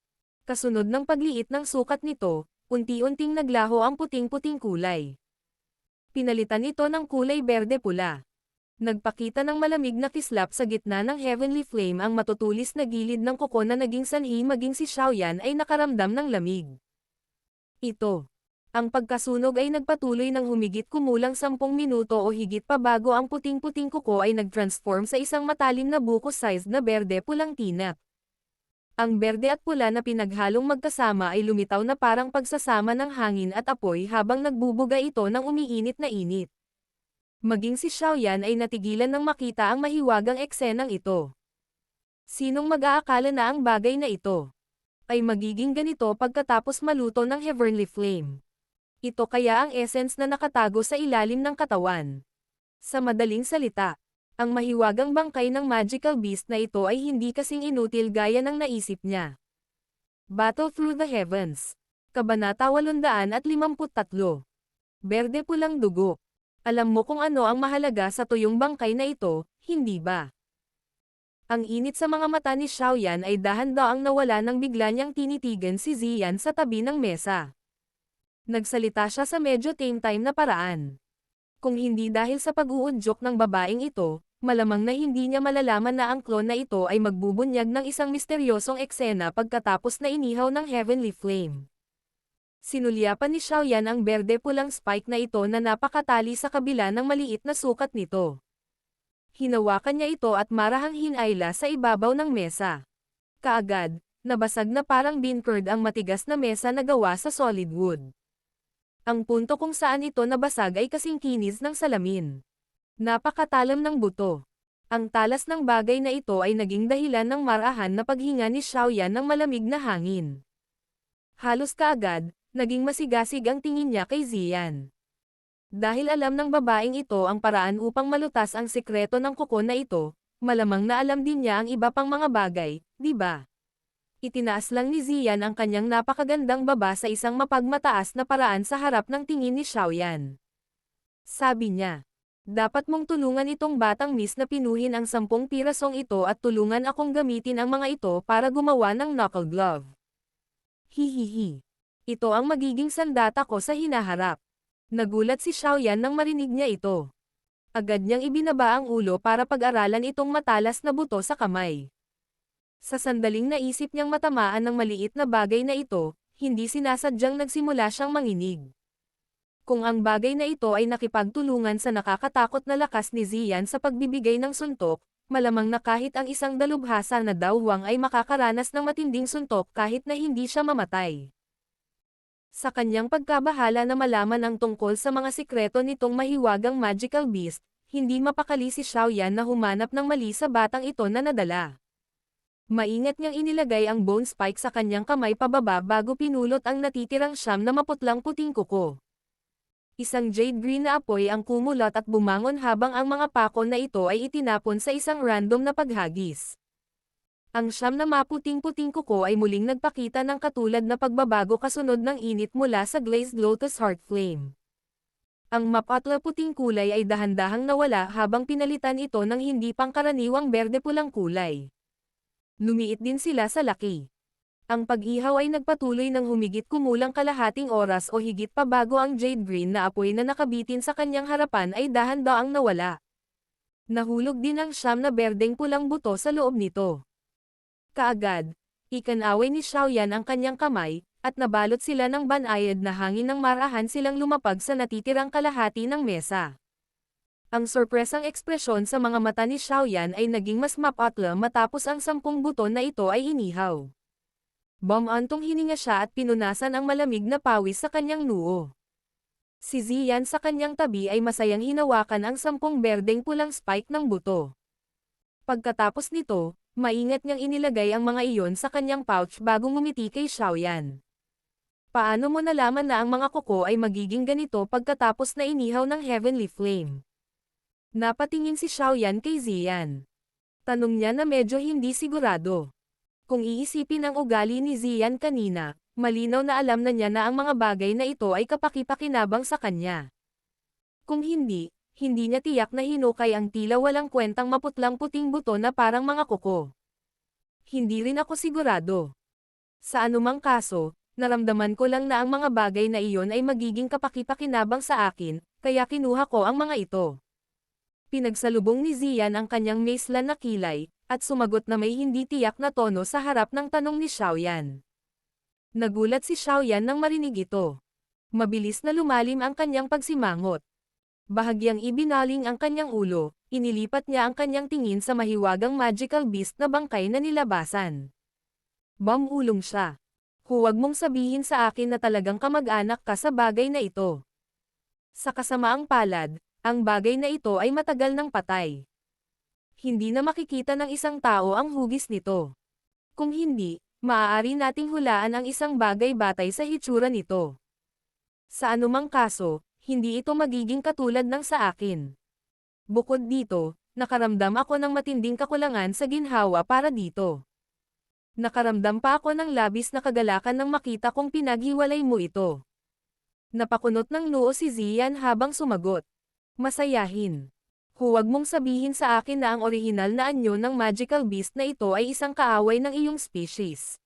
Kasunod ng pagliit ng sukat nito, unti-unting naglaho ang puting-puting kulay. Pinalitan ito ng kulay berde-pula. Nagpakita ng malamig na kislap sa gitna ng heavenly flame ang matutulis na gilid ng kuko na naging sanhi maging si Xiaoyan ay nakaramdam ng lamig. Ito. Ang pagkasunog ay nagpatuloy ng humigit kumulang 10 minuto o higit pa bago ang puting-puting kuko ay nag-transform sa isang matalim na buko-sized na berde-pulang tinap. Ang berde at pula na pinaghalong magkasama ay lumitaw na parang pagsasama ng hangin at apoy habang nagbubuga ito ng umiinit na init. Maging si Xiaoyan ay natigilan nang makita ang mahiwagang eksenang ito. Sinong mag-aakala na ang bagay na ito ay magiging ganito pagkatapos maluto ng heavenly flame? Ito kaya ang essence na nakatago sa ilalim ng katawan. Sa madaling salita, ang mahiwagang bangkay ng magical beast na ito ay hindi kasing inutil gaya ng naisip niya. Battle Through the Heavens. Kabanata 853. Berde-pulang dugo. Alam mo kung ano ang mahalaga sa tuyong bangkay na ito, hindi ba? Ang init sa mga mata ni Xiaoyan ay dahan-daang nawala nang bigla niyang tinitigan si Ziyan sa tabi ng mesa. Nagsalita siya sa medyo tame-time na paraan. Kung hindi dahil sa pag-uudyok ng babaeng ito, malamang na hindi niya malalaman na ang clone na ito ay magbubunyag ng isang misteryosong eksena pagkatapos na inihaw ng heavenly flame. Sinulyapan ni Xiaoyan ang berde-pulang spike na ito na napakatali sa kabila ng maliit na sukat nito. Hinawakan niya ito at marahang hinayla sa ibabaw ng mesa. Kaagad, nabasag na parang bean-curd ang matigas na mesa na gawa sa solid wood. Ang punto kung saan ito nabasag ay kasing kinis ng salamin. Napakatalam ng buto. Ang talas ng bagay na ito ay naging dahilan ng marahan na paghinga ni Xiaoyan ng malamig na hangin. Halos kaagad, naging masigasig ang tingin niya kay Ziyan. Dahil alam ng babaeng ito ang paraan upang malutas ang sikreto ng kuko na ito, malamang na alam din niya ang iba pang mga bagay, di ba? Itinaas lang ni Ziyan ang kanyang napakagandang baba sa isang mapagmataas na paraan sa harap ng tingin ni Xiaoyan. Sabi niya, dapat mong tulungan itong batang miss na pinuhin ang 10 pirasong ito at tulungan akong gamitin ang mga ito para gumawa ng knuckle glove. Hihihi. Ito ang magiging sandata ko sa hinaharap. Nagulat si Xiaoyan nang marinig niya ito. Agad niyang ibinaba ang ulo para pag-aralan itong matalas na buto sa kamay. Sa sandaling naisip niyang matamaan ng maliit na bagay na ito, hindi sinasadyang nagsimula siyang manginig. Kung ang bagay na ito ay nakipagtulungan sa nakakatakot na lakas ni Ziyan sa pagbibigay ng suntok, malamang na kahit ang isang dalubhasa na dawwang ay makakaranas ng matinding suntok kahit na hindi siya mamatay. Sa kanyang pagkabahala na malaman ang tungkol sa mga sikreto nitong mahiwagang magical beast, hindi mapakali si Xiaoyan na humanap ng mali sa batang ito na nadala. Maingat niyang inilagay ang bone spike sa kanyang kamay pababa bago pinulot ang natitirang siyam na maputlang puting kuko. Isang jade green na apoy ang kumulot at bumangon habang ang mga pako na ito ay itinapon sa isang random na paghagis. Ang siyam na maputing-puting kuko ay muling nagpakita ng katulad na pagbabago kasunod ng init mula sa glazed lotus heart flame. Ang mapatla-puting kulay ay dahan-dahang nawala habang pinalitan ito ng hindi pangkaraniwang berde-pulang kulay. Lumiit din sila sa laki. Ang pag-ihaw ay nagpatuloy ng humigit kumulang kalahating oras o higit pa bago ang jade green na apoy na nakabitin sa kanyang harapan ay dahan-daang nawala. Nahulog din ang siyam na berdeng pulang buto sa loob nito. Kaagad, ikanaway ni Xiaoyan ang kanyang kamay, at nabalot sila ng banayad na hangin nang marahan silang lumapag sa natitirang kalahati ng mesa. Ang sorpresang ekspresyon sa mga mata ni Xiaoyan ay naging mas mapatla matapos ang 10 buto na ito ay inihaw. Bumantong hininga siya at pinunasan ang malamig na pawis sa kanyang noo. Si Ziyan sa kanyang tabi ay masayang hinawakan ang 10 berdeng pulang spike ng buto. Pagkatapos nito, maingat niyang inilagay ang mga iyon sa kanyang pouch bago ngumiti kay Xiaoyan. Paano mo nalaman na ang mga kuko ay magiging ganito pagkatapos na inihaw ng heavenly flame? Napatingin si Xiaoyan kay Ziyan. Tanong niya na medyo hindi sigurado. Kung iisipin ang ugali ni Ziyan kanina, malinaw na alam na niya na ang mga bagay na ito ay kapaki-pakinabang sa kanya. Kung hindi, hindi niya tiyak na hinukay ang tila walang kwentang maputlang puting buto na parang mga kuko. Hindi rin ako sigurado. Sa anumang kaso, naramdaman ko lang na ang mga bagay na iyon ay magiging kapaki-pakinabang sa akin, kaya kinuha ko ang mga ito. Pinagsalubong ni Ziyan ang kanyang maislan na kilay, at sumagot na may hindi tiyak na tono sa harap ng tanong ni Xiaoyan. Nagulat si Xiaoyan nang marinig ito. Mabilis na lumalim ang kanyang pagsimangot. Bahagyang ibinaling ang kanyang ulo, inilipat niya ang kanyang tingin sa mahiwagang magical beast na bangkay na nilabasan. Bumulong siya. Huwag mong sabihin sa akin na talagang kamag-anak ka sa bagay na ito. Sa kasamaang palad, ang bagay na ito ay matagal nang patay. Hindi na makikita ng isang tao ang hugis nito. Kung hindi, maaari nating hulaan ang isang bagay batay sa hitsura nito. Sa anumang kaso, hindi ito magiging katulad ng sa akin. Bukod dito, nakaramdam ako ng matinding kakulangan sa ginhawa para dito. Nakaramdam pa ako ng labis na kagalakan nang makita kong pinaghiwalay mo ito. Napakunot ng noo si Ziyan habang sumagot. Masayahin. Huwag mong sabihin sa akin na ang orihinal na anyo ng magical beast na ito ay isang kaaway ng iyong species.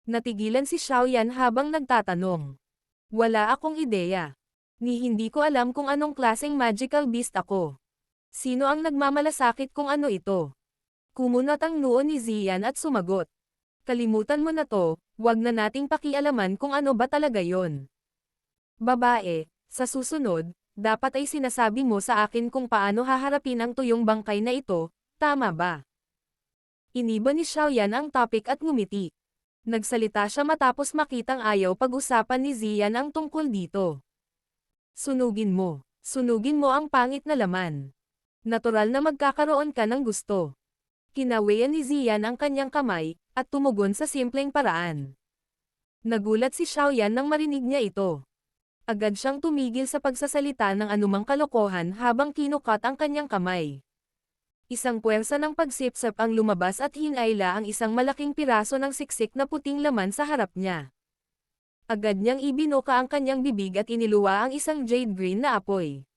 Natigilan si Xiaoyan habang nagtatanong. Wala akong ideya. Ni hindi ko alam kung anong klaseng magical beast ako. Sino ang nagmamalasakit kung ano ito? Kumunot ang noo ni Ziyan at sumagot. Kalimutan mo na to, wag na nating pakialaman kung ano ba talaga yon. Babae, sa susunod, dapat ay sinasabi mo sa akin kung paano haharapin ang tuyong bangkay na ito, tama ba? Iniba ni Xiaoyan ang topic at ngumiti. Nagsalita siya matapos makitang ayaw pag-usapan ni Ziyan ang tungkol dito. Sunugin mo ang pangit na laman. Natural na magkakaroon ka ng gusto. Kinawayan ni Ziyan ang kanyang kamay, at tumugon sa simpleng paraan. Nagulat si Xiaoyan nang marinig niya ito. Agad siyang tumigil sa pagsasalita ng anumang kalokohan habang kinukat ang kanyang kamay. Isang puwersa ng pagsipsap ang lumabas at hinayla ang isang malaking piraso ng siksik na puting laman sa harap niya. Agad niyang ibinuka ang kanyang bibig at iniluwa ang isang jade green na apoy.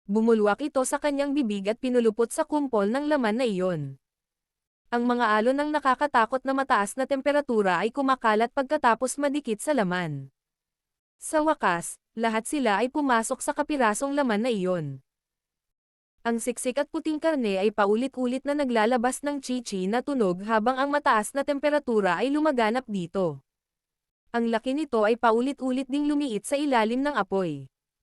Bumulwak ito sa kanyang bibig at pinulupot sa kumpol ng laman na iyon. Ang mga alon ng nakakatakot na mataas na temperatura ay kumakalat pagkatapos madikit sa laman. Sa wakas, lahat sila ay pumasok sa kapirasong laman na iyon. Ang siksik at puting karne ay paulit-ulit na naglalabas ng chi-chi na tunog habang ang mataas na temperatura ay lumaganap dito. Ang laki nito ay paulit-ulit ding lumiit sa ilalim ng apoy.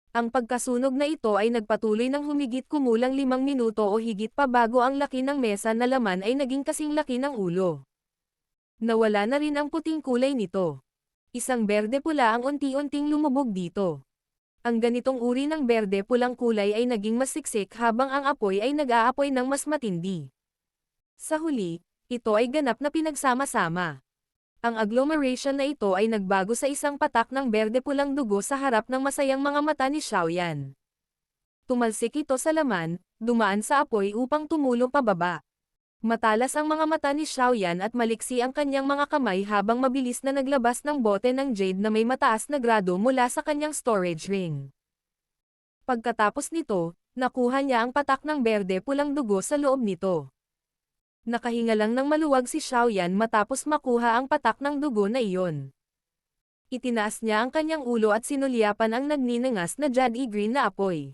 Ang pagkasunog na ito ay nagpatuloy ng humigit kumulang 5 minuto o higit pa bago ang laki ng mesa na laman ay naging kasing laki ng ulo. Nawala na rin ang puting kulay nito. Isang berde-pula ang unti-unting lumubog dito. Ang ganitong uri ng berde-pulang kulay ay naging mas siksik habang ang apoy ay nag-aapoy ng mas matindi. Sa huli, ito ay ganap na pinagsama-sama. Ang agglomeration na ito ay nagbago sa isang patak ng berde-pulang dugo sa harap ng masayang mga mata ni Xiaoyan. Tumalsik ito sa laman, dumaan sa apoy upang tumulong pababa. Matalas ang mga mata ni Xiaoyan at maliksi ang kanyang mga kamay habang mabilis na naglabas ng bote ng jade na may mataas na grado mula sa kanyang storage ring. Pagkatapos nito, nakuha niya ang patak ng berde-pulang dugo sa loob nito. Nakahinga lang ng maluwag si Xiaoyan matapos makuha ang patak ng dugo na iyon. Itinaas niya ang kanyang ulo at sinulyapan ang nagninangas na jade green na apoy.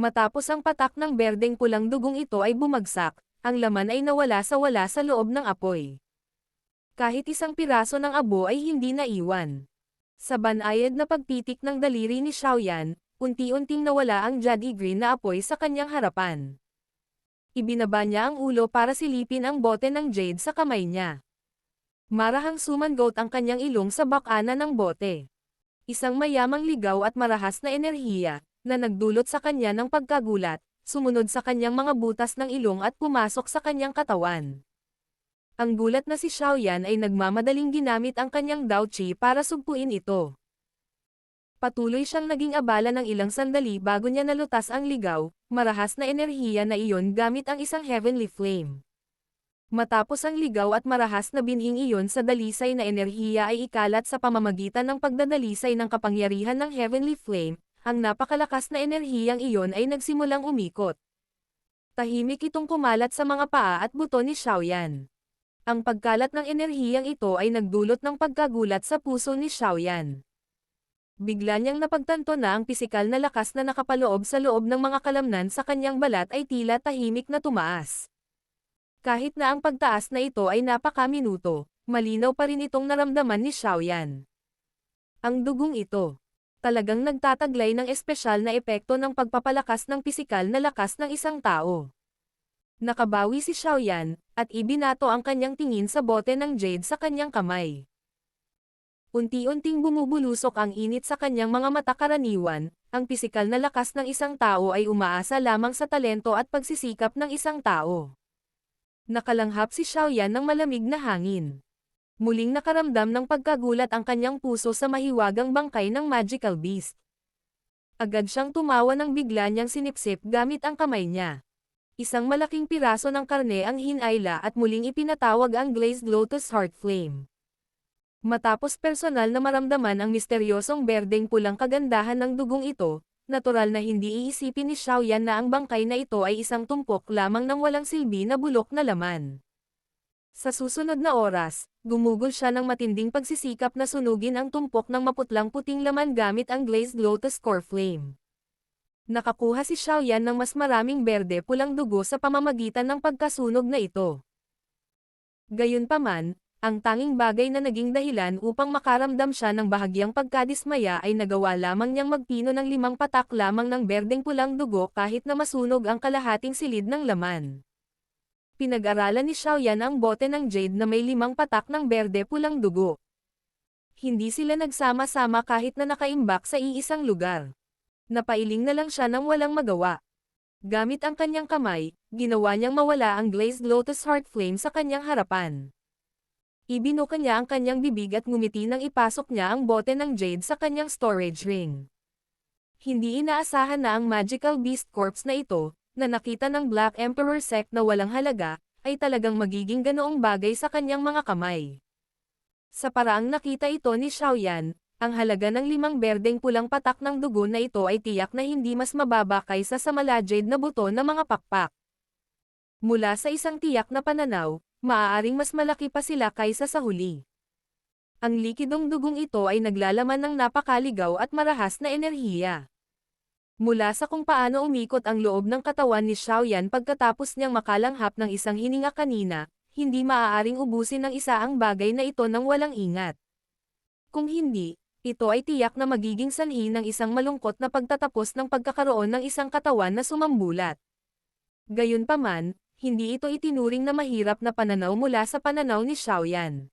Matapos ang patak ng berdeng pulang dugong ito ay bumagsak, ang laman ay nawala sa loob ng apoy. Kahit isang piraso ng abo ay hindi naiwan. Sa banayad na pagpitik ng daliri ni Xiaoyan, unti-unting nawala ang jade green na apoy sa kanyang harapan. Ibinaba niya ang ulo para silipin ang bote ng jade sa kamay niya. Marahang sumangot ang kanyang ilong sa bakana ng bote. Isang mayamang ligaw at marahas na enerhiya, na nagdulot sa kanya ng pagkagulat, sumunod sa kanyang mga butas ng ilong at pumasok sa kanyang katawan. Ang gulat na si Xiaoyan ay nagmamadaling ginamit ang kanyang Dao Qi para sugpuin ito. Patuloy siyang naging abala ng ilang sandali bago niya nalutas ang ligaw, marahas na enerhiya na iyon gamit ang isang heavenly flame. Matapos ang ligaw at marahas na binhing iyon sa dalisay na enerhiya ay ikalat sa pamamagitan ng pagdadalisay ng kapangyarihan ng heavenly flame, ang napakalakas na enerhiyang iyon ay nagsimulang umikot. Tahimik itong kumalat sa mga paa at buto ni Xiaoyan. Ang pagkalat ng enerhiyang ito ay nagdulot ng pagkagulat sa puso ni Xiaoyan. Bigla niyang napagtanto na ang pisikal na lakas na nakapaloob sa loob ng mga kalamnan sa kanyang balat ay tila tahimik na tumaas. Kahit na ang pagtaas na ito ay napakaminuto, malinaw pa rin itong naramdaman ni Xiaoyan. Ang dugong ito talagang nagtataglay ng espesyal na epekto ng pagpapalakas ng pisikal na lakas ng isang tao. Nakabawi si Xiaoyan, at ibinato ang kanyang tingin sa bote ng jade sa kanyang kamay. Unti-unting bumubulusok ang init sa kanyang mga mata karaniwan, ang pisikal na lakas ng isang tao ay umaasa lamang sa talento at pagsisikap ng isang tao. Nakalanghap si Xiaoyan ng malamig na hangin. Muling nakaramdam ng pagkagulat ang kanyang puso sa mahiwagang bangkay ng magical beast. Agad siyang tumawa nang bigla niyang sinipsip gamit ang kamay niya. Isang malaking piraso ng karne ang hinayla at muling ipinatawag ang glazed lotus heart flame. Matapos personal na maramdaman ang misteryosong berdeng pulang kagandahan ng dugong ito, natural na hindi iisipin ni Xiaoyan na ang bangkay na ito ay isang tumpok lamang ng walang silbi na bulok na laman. Sa susunod na oras, gumugol siya ng matinding pagsisikap na sunugin ang tumpok ng maputlang puting laman gamit ang glazed lotus core flame. Nakakuha si Xiaoyan ng mas maraming berde-pulang dugo sa pamamagitan ng pagkasunog na ito. Gayunpaman, Ang tanging bagay na naging dahilan upang makaramdam siya ng bahagyang pagkadismaya ay nagawa lamang niyang magpino ng 5 patak lamang ng berdeng-pulang dugo kahit na masunog ang kalahating silid ng laman. Pinag-aralan ni Xiaoyan ang bote ng jade na may 5 patak ng berde-pulang dugo. Hindi sila nagsama-sama kahit na nakaimbak sa iisang lugar. Napailing na lang siya nang walang magawa. Gamit ang kanyang kamay, ginawa niyang mawala ang glazed lotus heart flame sa kanyang harapan. Ibinuka niya ang kanyang bibig at ngumiti nang ipasok niya ang bote ng jade sa kanyang storage ring. Hindi inaasahan na ang magical beast corpse na ito, na nakita ng Black Emperor sect na walang halaga, ay talagang magiging ganoong bagay sa kanyang mga kamay. Sa paraang nakita ito ni Xiaoyan, ang halaga ng 5 berdeng-pulang patak ng dugo na ito ay tiyak na hindi mas mababa kaysa sa malajade na buto na mga pakpak. Mula sa isang tiyak na pananaw, maaaring mas malaki pa sila kaysa sa huli. Ang likidong dugong ito ay naglalaman ng napakaligaw at marahas na enerhiya. Mula sa kung paano umikot ang loob ng katawan ni Xiaoyan pagkatapos niyang makalanghap ng isang hininga kanina, hindi maaaring ubusin ng isa ang bagay na ito nang walang ingat. Kung hindi, ito ay tiyak na magiging sanhi ng isang malungkot na pagtatapos ng pagkakaroon ng isang katawan na sumambulat. Gayunpaman, hindi ito itinuring na mahirap na pananaw mula sa pananaw ni Xiaoyan.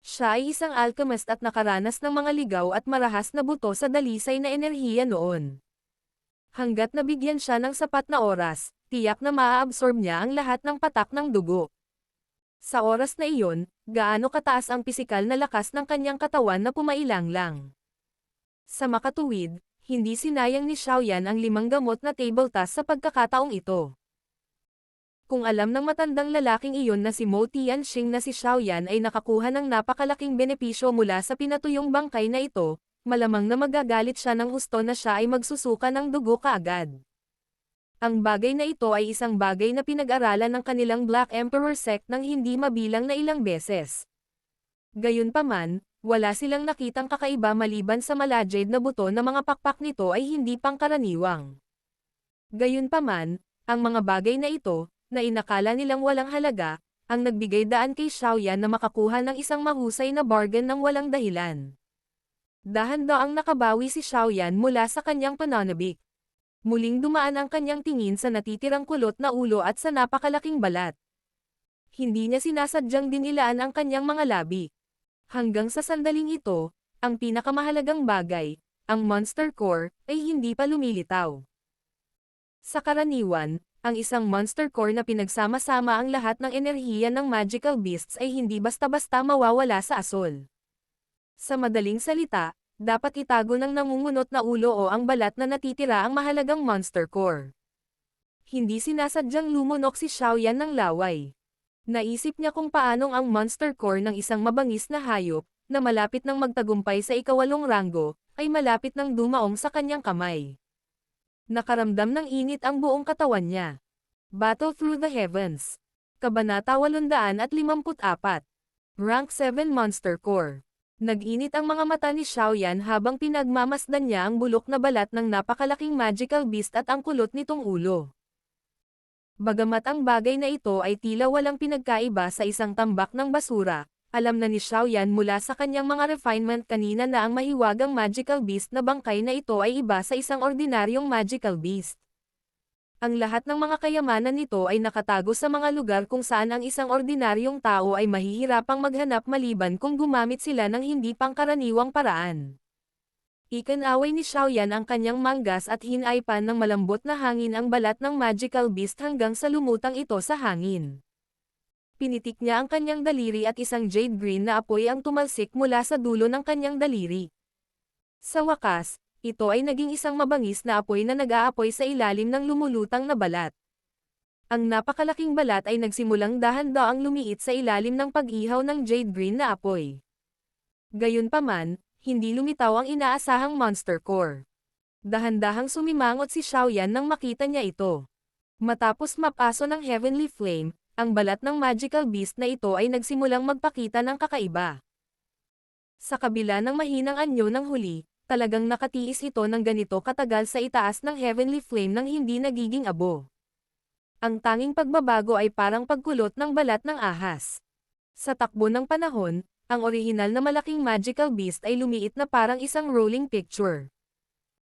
Siya ay isang alchemist at nakaranas ng mga ligaw at marahas na buto sa dalisay na enerhiya noon. Hanggat nabigyan siya ng sapat na oras, tiyak na maa-absorb niya ang lahat ng patak ng dugo. Sa oras na iyon, gaano kataas ang pisikal na lakas ng kanyang katawan na pumailang lang. Sa makatuwid, hindi sinayang ni Xiaoyan ang 5 gamot na table task sa pagkakataong ito. Kung alam ng matandang lalaking iyon na si Mo Tianxing na si Xiaoyan ay nakakuha ng napakalaking benepisyo mula sa pinatuyong bangkay na ito, malamang na magagalit siya ng husto na siya ay magsusuka ng dugo kaagad. Ang bagay na ito ay isang bagay na pinag-aralan ng kanilang Black Emperor sect ng hindi mabilang na ilang beses. Gayunpaman, wala silang nakitang kakaiba maliban sa malajade na buto na mga pakpak nito ay hindi pangkaraniwang. Gayunpaman, ang mga bagay na ito, na inakala nilang walang halaga, ang nagbigay daan kay Xiaoyan na makakuha ng isang mahusay na bargain ng walang dahilan. Dahan-daang nakabawi si Xiaoyan mula sa kanyang pananabik. Muling dumaan ang kanyang tingin sa natitirang kulot na ulo at sa napakalaking balat. Hindi niya sinasadyang dinilaan ang kanyang mga labi. Hanggang sa sandaling ito, ang pinakamahalagang bagay, ang monster core, ay hindi pa lumilitaw. Sa karaniwan, ang isang monster core na pinagsama-sama ang lahat ng enerhiya ng magical beasts ay hindi basta-basta mawawala sa asol. Sa madaling salita, dapat itago ng nangungunot na ulo o ang balat na natitira ang mahalagang monster core. Hindi sinasadyang lumunok si Xiaoyan ng laway. Naisip niya kung paanong ang monster core ng isang mabangis na hayop, na malapit ng magtagumpay sa ika-8 ranggo, ay malapit ng dumaong sa kanyang kamay. Nakaramdam ng init ang buong katawan niya. Battle Through the Heavens. Kabanata 854. Rank 7 Monster Core. Nag-init ang mga mata ni Xiaoyan habang pinagmamasdan niya ang bulok na balat ng napakalaking magical beast at ang kulot nitong ulo. Bagamat ang bagay na ito ay tila walang pinagkaiba sa isang tambak ng basura, alam na ni Xiaoyan mula sa kanyang mga refinement kanina na ang mahiwagang magical beast na bangkay na ito ay iba sa isang ordinaryong magical beast. Ang lahat ng mga kayamanan nito ay nakatago sa mga lugar kung saan ang isang ordinaryong tao ay mahihirapang maghanap maliban kung gumamit sila ng hindi pangkaraniwang paraan. Ikinaway ni Xiaoyan ang kanyang manggas at hinaypan ng malambot na hangin ang balat ng magical beast hanggang sa lumutang ito sa hangin. Pinitik niya ang kanyang daliri at isang jade green na apoy ang tumalsik mula sa dulo ng kanyang daliri. Sa wakas, ito ay naging isang mabangis na apoy na nag-aapoy sa ilalim ng lumulutang na balat. Ang napakalaking balat ay nagsimulang dahan-daang lumiit sa ilalim ng pag-ihaw ng jade green na apoy. Gayunpaman, hindi lumitaw ang inaasahang monster core. Dahan-dahang sumimangot si Xiaoyan nang makita niya ito. Matapos mapaso ng heavenly flame, ang balat ng magical beast na ito ay nagsimulang magpakita ng kakaiba. Sa kabila ng mahinang anyo ng huli, talagang nakatiis ito ng ganito katagal sa itaas ng heavenly flame nang hindi nagiging abo. Ang tanging pagbabago ay parang pagkulot ng balat ng ahas. Sa takbo ng panahon, ang orihinal na malaking magical beast ay lumiit na parang isang rolling picture.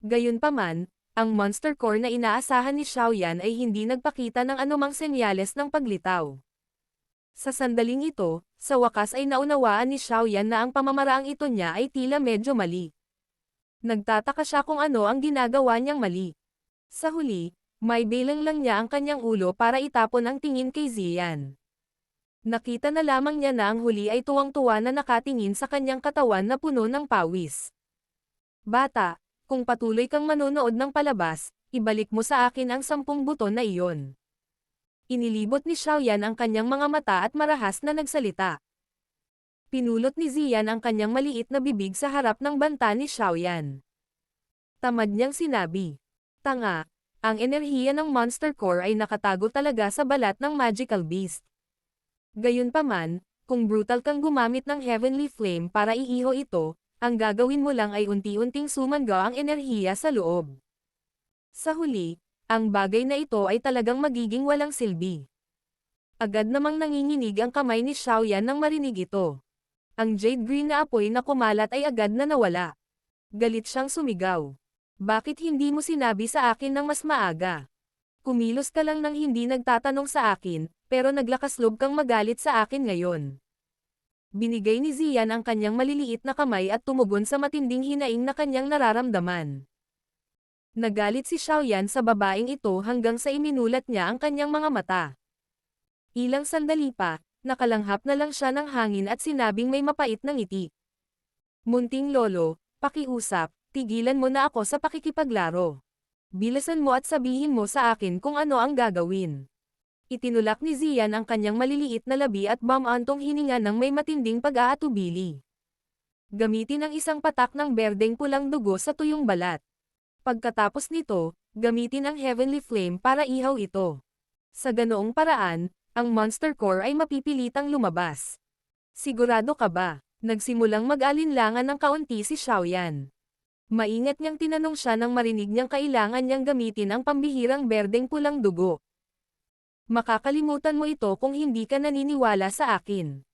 Gayunpaman, ang monster core na inaasahan ni Xiaoyan ay hindi nagpakita ng anumang senyales ng paglitaw. Sa sandaling ito, sa wakas ay naunawaan ni Xiaoyan na ang pamamaraang ito niya ay tila medyo mali. Nagtataka siya kung ano ang ginagawa niyang mali. Sa huli, may bilang lang niya ang kanyang ulo para itapon ang tingin kay Ziyan. Nakita na lamang niya na ang huli ay tuwang-tuwa na nakatingin sa kanyang katawan na puno ng pawis. Bata, kung patuloy kang manonood ng palabas, ibalik mo sa akin ang 10 buton na iyon. Inilibot ni Xiaoyan ang kanyang mga mata at marahas na nagsalita. Pinulot ni Ziyan ang kanyang maliit na bibig sa harap ng banta ni Xiaoyan. Tamad niyang sinabi, "Tanga, ang enerhiya ng Monster Core ay nakatago talaga sa balat ng Magical Beast. Gayunpaman, kung brutal kang gumamit ng Heavenly Flame para iiho ito, ang gagawin mo lang ay unti-unting sumangga ang enerhiya sa loob. Sa huli, ang bagay na ito ay talagang magiging walang silbi." Agad namang nanginginig ang kamay ni Xiaoyan nang marinig ito. Ang jade green na apoy na kumalat ay agad na nawala. Galit siyang sumigaw. "Bakit hindi mo sinabi sa akin ng mas maaga? Kumilos ka lang nang hindi nagtatanong sa akin, pero naglakas loob kang magalit sa akin ngayon." Binigay ni Ziyan ang kanyang maliliit na kamay at tumugon sa matinding hinaing na kanyang nararamdaman. Nagalit si Xiaoyan sa babaeng ito hanggang sa iminulat niya ang kanyang mga mata. Ilang sandali pa, nakalanghap na lang siya ng hangin at sinabing may mapait na ngiti. "Munting lolo, pakiusap, tigilan mo na ako sa pakikipaglaro. Bilisan mo at sabihin mo sa akin kung ano ang gagawin." Itinulak ni Ziyan ang kanyang maliliit na labi at bumantong hininga ng may matinding pag-aatubili. Gamitin ang isang patak ng berdeng pulang dugo sa tuyong balat. Pagkatapos nito, gamitin ang Heavenly Flame para ihaw ito. Sa ganoong paraan, ang Monster Core ay mapipilitang lumabas. "Sigurado ka ba?" Nagsimulang mag-alinlangan ng kaunti si Xiaoyan. Maingat niyang tinanong siya nang marinig niyang kailangan niyang gamitin ang pambihirang berdeng pulang dugo. "Makakalimutan mo ito kung hindi ka naniniwala sa akin."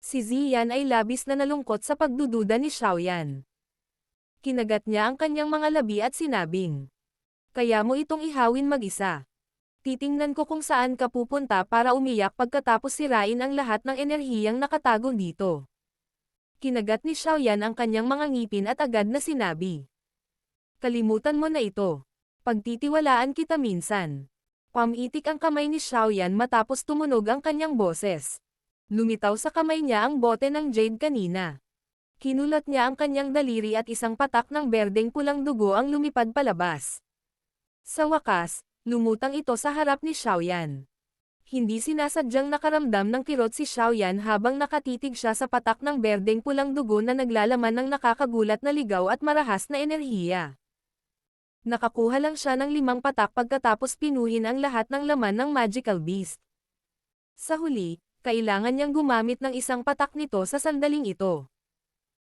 Si Ziyan ay labis na nalungkot sa pagdududa ni Xiaoyan. Kinagat niya ang kanyang mga labi at sinabing, "Kaya mo itong ihawin mag-isa. Titingnan ko kung saan ka pupunta para umiyak pagkatapos sirain ang lahat ng enerhiyang nakatago dito." Kinagat ni Xiaoyan ang kanyang mga ngipin at agad na sinabi, "Kalimutan mo na ito. Pagtitiwalaan kita minsan." Pamitik ang kamay ni Xiaoyan matapos tumunog ang kanyang boses. Lumitaw sa kamay niya ang bote ng jade kanina. Kinulat niya ang kanyang daliri at isang patak ng berdeng pulang dugo ang lumipad palabas. Sa wakas, lumutang ito sa harap ni Xiaoyan. Hindi sinasadyang nakaramdam ng kirot si Xiaoyan habang nakatitig siya sa patak ng berdeng pulang dugo na naglalaman ng nakakagulat na ligaw at marahas na enerhiya. Nakakuha lang siya ng 5 patak pagkatapos pinuhin ang lahat ng laman ng Magical Beast. Sa huli, kailangan niyang gumamit ng isang patak nito sa sandaling ito.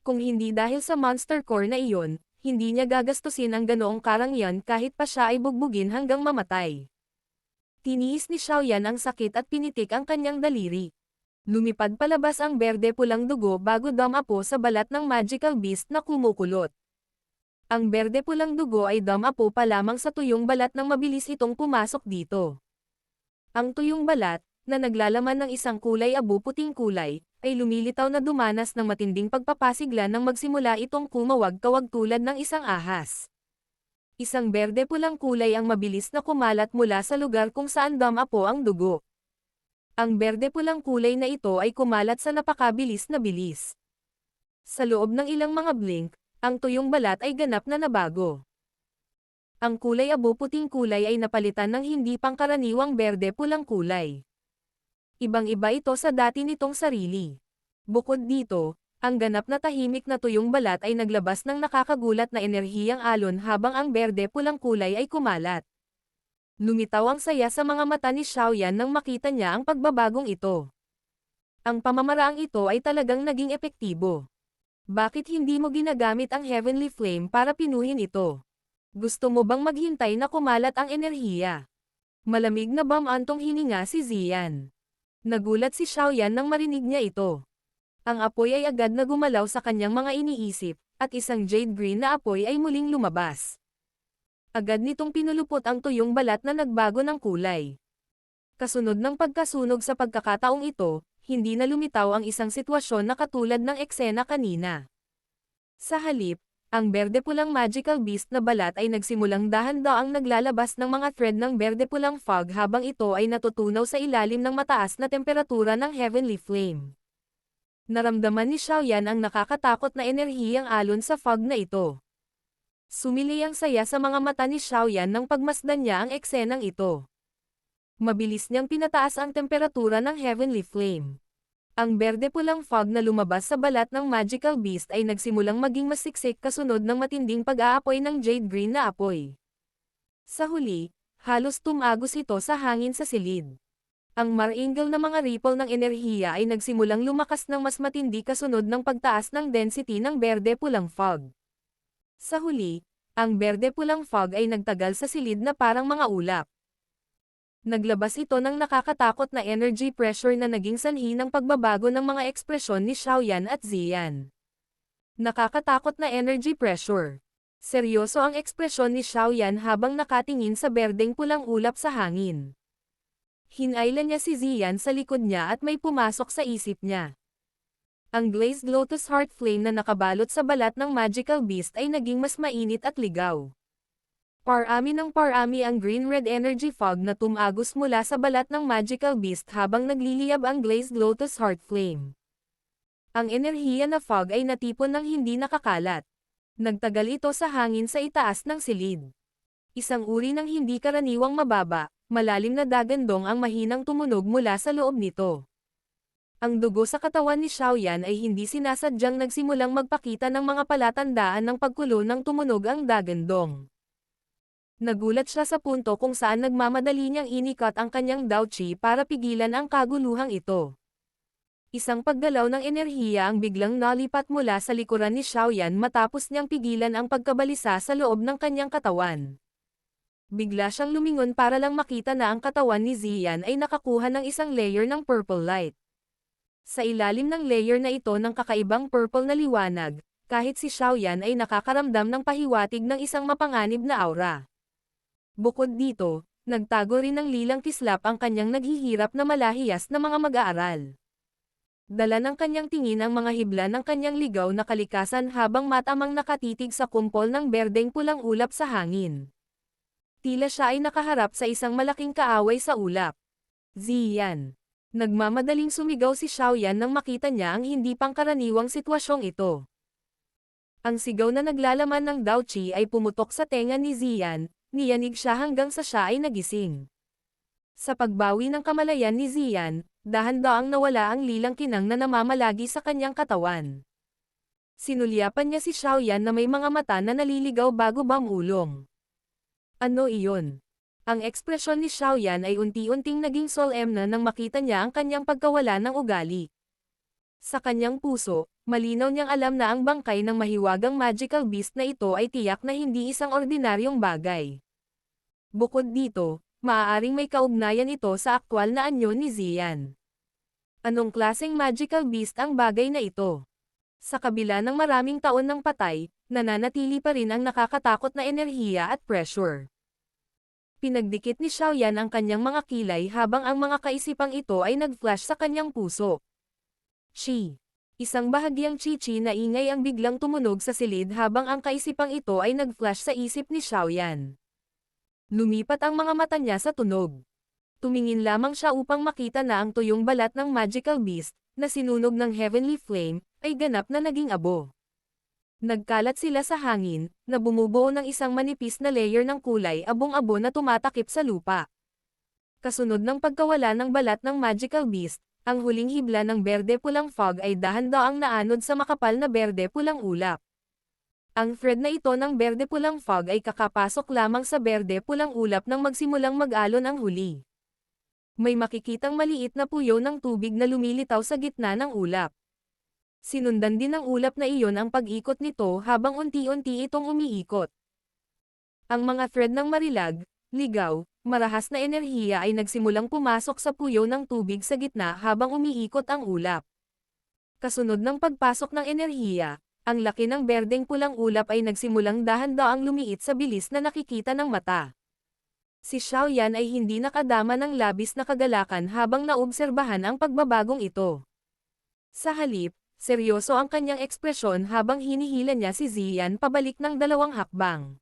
Kung hindi dahil sa Monster Core na iyon, hindi niya gagastusin ang ganoong karangyan kahit pa siya ay bugbugin hanggang mamatay. Tiniis ni Xiaoyan ang sakit at pinitik ang kanyang daliri. Lumipad palabas ang berde-pulang dugo bago dumapo sa balat ng Magical Beast na kumukulot. Ang berde-pulang dugo ay dumapo pa lamang sa tuyong balat nang mabilis itong pumasok dito. Ang tuyong balat, na naglalaman ng isang kulay abo-puting kulay, ay lumilitaw na dumanas ng matinding pagpapasigla nang magsimula itong kumawag-kawag tulad ng isang ahas. Isang berde-pulang kulay ang mabilis na kumalat mula sa lugar kung saan dumapo ang dugo. Ang berde-pulang kulay na ito ay kumalat sa napakabilis na bilis. Sa loob ng ilang mga blink, ang tuyong balat ay ganap na nabago. Ang kulay abo-puting kulay ay napalitan ng hindi pangkaraniwang berde-pulang kulay. Ibang-iba ito sa dati nitong sarili. Bukod dito, ang ganap na tahimik na tuyong balat ay naglabas ng nakakagulat na enerhiyang alon habang ang berde-pulang kulay ay kumalat. Lumitaw ang saya sa mga mata ni Xiaoyan nang makita niya ang pagbabagong ito. Ang pamamaraang ito ay talagang naging epektibo. Bakit hindi mo ginagamit ang Heavenly Flame para pinuhin ito? Gusto mo bang maghintay na kumalat ang enerhiya? Malamig na bumantong hininga si Ziyan. Nagulat si Xiaoyan nang marinig niya ito. Ang apoy ay agad na gumalaw sa kanyang mga iniisip, at isang jade green na apoy ay muling lumabas. Agad nitong pinulupot ang tuyong balat na nagbago ng kulay. Kasunod ng pagkasunog sa pagkakataong ito, hindi na lumitaw ang isang sitwasyon na katulad ng eksena kanina. Sa halip, ang berde-pulang magical beast na balat ay nagsimulang dahan-daang naglalabas ng mga thread ng berde-pulang fog habang ito ay natutunaw sa ilalim ng mataas na temperatura ng heavenly flame. Naramdaman ni Xiaoyan ang nakakatakot na enerhiyang alon sa fog na ito. Sumili ang saya sa mga mata ni Xiaoyan nang pagmasdan niya ang eksenang ito. Mabilis niyang pinataas ang temperatura ng heavenly flame. Ang berde-pulang fog na lumabas sa balat ng magical beast ay nagsimulang maging mas siksik kasunod ng matinding pag-aapoy ng jade green na apoy. Sa huli, halos tumagos ito sa hangin sa silid. Ang maringal na mga ripple ng enerhiya ay nagsimulang lumakas ng mas matindi kasunod ng pagtaas ng density ng berde-pulang fog. Sa huli, ang berde-pulang fog ay nagtagal sa silid na parang mga ulap. Naglabas ito ng nakakatakot na energy pressure na naging sanhi ng pagbabago ng mga ekspresyon ni Xiaoyan at Ziyan. Nakakatakot na energy pressure. Seryoso ang ekspresyon ni Xiaoyan habang nakatingin sa berdeng pulang ulap sa hangin. Hinailan niya si Ziyan sa likod niya at may pumasok sa isip niya. Ang glazed lotus heart flame na nakabalot sa balat ng magical beast ay naging mas mainit at ligaw. Parami ng parami ang green-red energy fog na tumagos mula sa balat ng magical beast habang nagliliyab ang glazed lotus heart flame. Ang enerhiya na fog ay natipon ng hindi nakakalat. Nagtagal ito sa hangin sa itaas ng silid. Isang uri ng hindi karaniwang mababa, malalim na dagandong ang mahinang tumunog mula sa loob nito. Ang dugo sa katawan ni Xiaoyan ay hindi sinasadyang nagsimulang magpakita ng mga palatandaan ng pagkulo ng tumunog ang dagandong. Nagulat siya sa punto kung saan nagmamadali niyang inikat ang kanyang Daochi para pigilan ang kaguluhang ito. Isang paggalaw ng enerhiya ang biglang nalipat mula sa likuran ni Xiaoyan matapos niyang pigilan ang pagkabalisa sa loob ng kanyang katawan. Bigla siyang lumingon para lang makita na ang katawan ni Ziyan ay nakakuha ng isang layer ng purple light. Sa ilalim ng layer na ito ng kakaibang purple na liwanag, kahit si Xiaoyan ay nakakaramdam ng pahiwatig ng isang mapanganib na aura. Bukod dito, nagtago rin ng lilang kislap ang kanyang naghihirap na malahiyas na mga mag-aaral. Dala ng kanyang tingin ang mga hibla ng kanyang ligaw na kalikasan habang matamang nakatitig sa kumpol ng berdeng pulang ulap sa hangin. Tila siya ay nakaharap sa isang malaking kaaway sa ulap. Ziyan. Nagmamadaling sumigaw si Xiaoyan nang makita niya ang hindi pangkaraniwang sitwasyong ito. Ang sigaw na naglalaman ng Daochi ay pumutok sa tenga ni Ziyan, niyanig siya hanggang sa siya ay nagising. Sa pagbawi ng kamalayan ni Ziyan, dahan-daang nawala ang lilang kinang na namamalagi sa kanyang katawan. Sinulyapan niya si Xiaoyan na may mga mata na naliligaw bago mamulong. Ano iyon? Ang ekspresyon ni Xiaoyan ay unti-unting naging solemn nang makita niya ang kanyang pagkawala ng ugali. Sa kanyang puso, malinaw niyang alam na ang bangkay ng mahiwagang magical beast na ito ay tiyak na hindi isang ordinaryong bagay. Bukod dito, maaaring may kaugnayan ito sa aktwal na anyo ni Ziyan. Anong klaseng magical beast ang bagay na ito? Sa kabila ng maraming taon ng patay, nananatili pa rin ang nakakatakot na enerhiya at pressure. Pinagdikit ni Xiaoyan ang kanyang mga kilay habang ang mga kaisipang ito ay nag-flash sa kanyang puso. Chi. Isang bahagyang chi-chi na ingay ang biglang tumunog sa silid habang ang kaisipang ito ay nag-flash sa isip ni Xiaoyan. Lumipat ang mga mata niya sa tunog. Tumingin lamang siya upang makita na ang tuyong balat ng magical beast, na sinunog ng heavenly flame, ay ganap na naging abo. Nagkalat sila sa hangin, na bumubuo ng isang manipis na layer ng kulay abong-abo na tumatakip sa lupa. Kasunod ng pagkawala ng balat ng magical beast, ang huling hibla ng berde-pulang fog ay dahan-daang naanod sa makapal na berde-pulang ulap. Ang thread na ito ng berde-pulang fog ay kakapasok lamang sa berde-pulang ulap nang magsimulang mag-alon ang huli. May makikitang maliit na puyo ng tubig na lumilitaw sa gitna ng ulap. Sinundan din ng ulap na iyon ang pag-ikot nito habang unti-unti itong umiikot. Ang mga thread ng marilag, ligaw, marahas na enerhiya ay nagsimulang pumasok sa puyo ng tubig sa gitna habang umiikot ang ulap. Kasunod ng pagpasok ng enerhiya, ang laki ng berdeng pulang ulap ay nagsimulang dahan-daang lumiit sa bilis na nakikita ng mata. Si Xiaoyan ay hindi nakadama ng labis na kagalakan habang naobserbahan ang pagbabagong ito. Sa halip, seryoso ang kanyang ekspresyon habang hinihila niya si Ziyan pabalik ng 2 hakbang.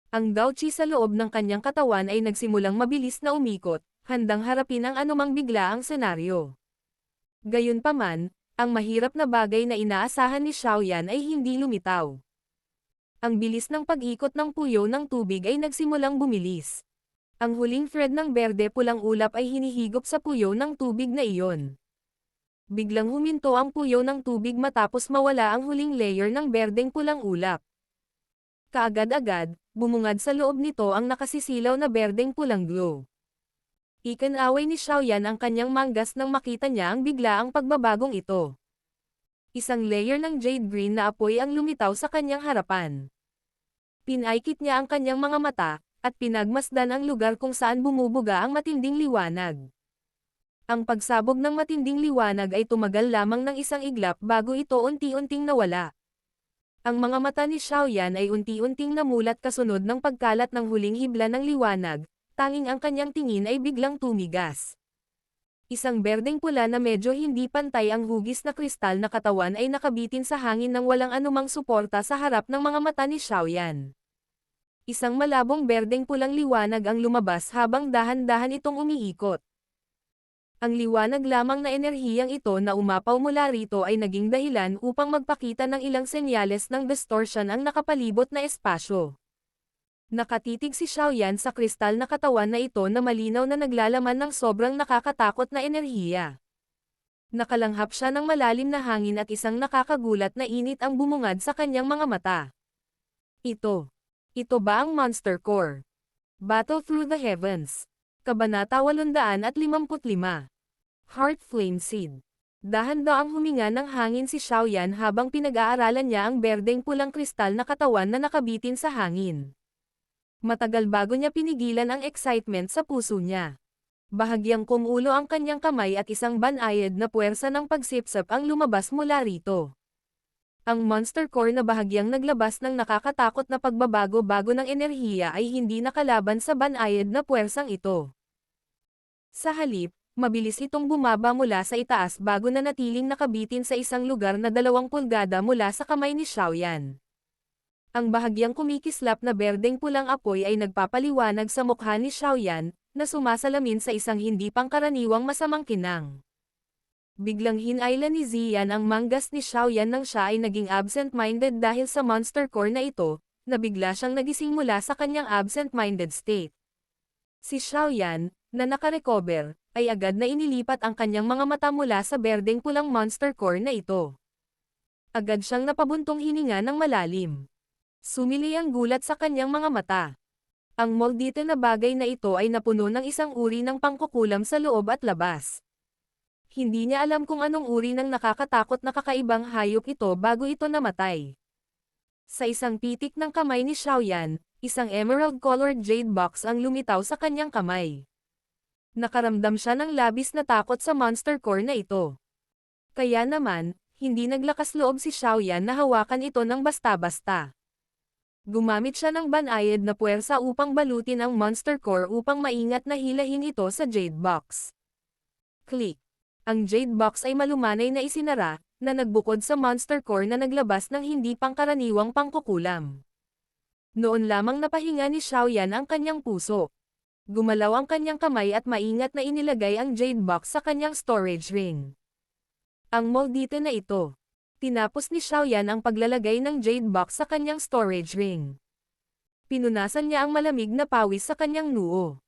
Ang Daoqi sa loob ng kanyang katawan ay nagsimulang mabilis na umikot, handang harapin ang anumang biglaang senaryo. Gayunpaman, ang mahirap na bagay na inaasahan ni Xiaoyan ay hindi lumitaw. Ang bilis ng pag-ikot ng puyo ng tubig ay nagsimulang bumilis. Ang huling thread ng berde-pulang ulap ay hinihigop sa puyo ng tubig na iyon. Biglang huminto ang puyo ng tubig matapos mawala ang huling layer ng berdeng pulang ulap. Kaagad-agad, bumungad sa loob nito ang nakasisilaw na berdeng pulang glow. Ikinaway ni Xiaoyan ang kanyang manggas nang makita niya ang biglaang pagbabagong ito. Isang layer ng jade green na apoy ang lumitaw sa kanyang harapan. Pinaikit niya ang kanyang mga mata, at pinagmasdan ang lugar kung saan bumubuga ang matinding liwanag. Ang pagsabog ng matinding liwanag ay tumagal lamang ng isang iglap bago ito unti-unting nawala. Ang mga mata ni Xiaoyan ay unti-unting namulat kasunod ng pagkalat ng huling hibla ng liwanag, tanging ang kanyang tingin ay biglang tumigas. Isang berdeng pula na medyo hindi pantay ang hugis na kristal na katawan ay nakabitin sa hangin nang walang anumang suporta sa harap ng mga mata ni Xiaoyan. Isang malabong berdeng pulang liwanag ang lumabas habang dahan-dahan itong umiikot. Ang liwanag lamang na enerhiyang ito na umapaw mula rito ay naging dahilan upang magpakita ng ilang senyales ng distortion ang nakapalibot na espasyo. Nakatitig si Xiaoyan sa kristal na katawan na ito na malinaw na naglalaman ng sobrang nakakatakot na enerhiya. Nakalanghap siya ng malalim na hangin at isang nakakagulat na init ang bumungad sa kanyang mga mata. Ito ba ang Monster Core? Battle Through the Heavens. Kabanata 855. Heart Flame Seed. Dahan-daang huminga ng hangin si Xiaoyan habang pinag-aaralan niya ang berdeng pulang kristal na katawan na nakabitin sa hangin. Matagal bago niya pinigilan ang excitement sa puso niya. Bahagyang kumulo ang kanyang kamay at isang banayad na puwersa ng pagsipsap ang lumabas mula rito. Ang Monster Core na bahagyang naglabas ng nakakatakot na pagbabago-bago ng enerhiya ay hindi nakalaban sa banayad na puwersang ito. Sa halip, mabilis itong bumaba mula sa itaas bago na natiling nakabitin sa isang lugar na 2 pulgada mula sa kamay ni Xiaoyan. Ang bahagyang kumikislap na berdeng pulang apoy ay nagpapaliwanag sa mukha ni Xiaoyan, na sumasalamin sa isang hindi pangkaraniwang masamang kinang. Biglang hinayla ni Ziyan ang manggas ni Xiaoyan nang siya ay naging absent-minded dahil sa Monster Core na ito, na bigla siyang nagising mula sa kanyang absent-minded state. Si Xiaoyan, na nakarecover, ay agad na inilipat ang kanyang mga mata mula sa berdeng pulang Monster Core na ito. Agad siyang napabuntong hininga ng malalim. Sumili ang gulat sa kanyang mga mata. Ang moldite na bagay na ito ay napuno ng isang uri ng pangkukulam sa loob at labas. Hindi niya alam kung anong uri ng nakakatakot na kakaibang hayop ito bago ito namatay. Sa isang pitik ng kamay ni Xiaoyan, isang emerald-colored jade box ang lumitaw sa kanyang kamay. Nakaramdam siya ng labis na takot sa Monster Core na ito. Kaya naman, hindi naglakas loob si Xiaoyan na hawakan ito ng basta-basta. Gumamit siya ng banayad na puwersa upang balutin ang Monster Core upang maingat na hilahin ito sa jade box. Click. Ang jade box ay malumanay na isinara, na nagbukod sa Monster Core na naglabas ng hindi pangkaraniwang pangkukulam. Noon lamang napahinga ni Xiaoyan ang kanyang puso. Gumalaw ang kanyang kamay at maingat na inilagay ang jade box sa kanyang storage ring. Ang moldite na ito. Tinapos ni Xiaoyan ang paglalagay ng jade box sa kanyang storage ring. Pinunasan niya ang malamig na pawis sa kanyang noo.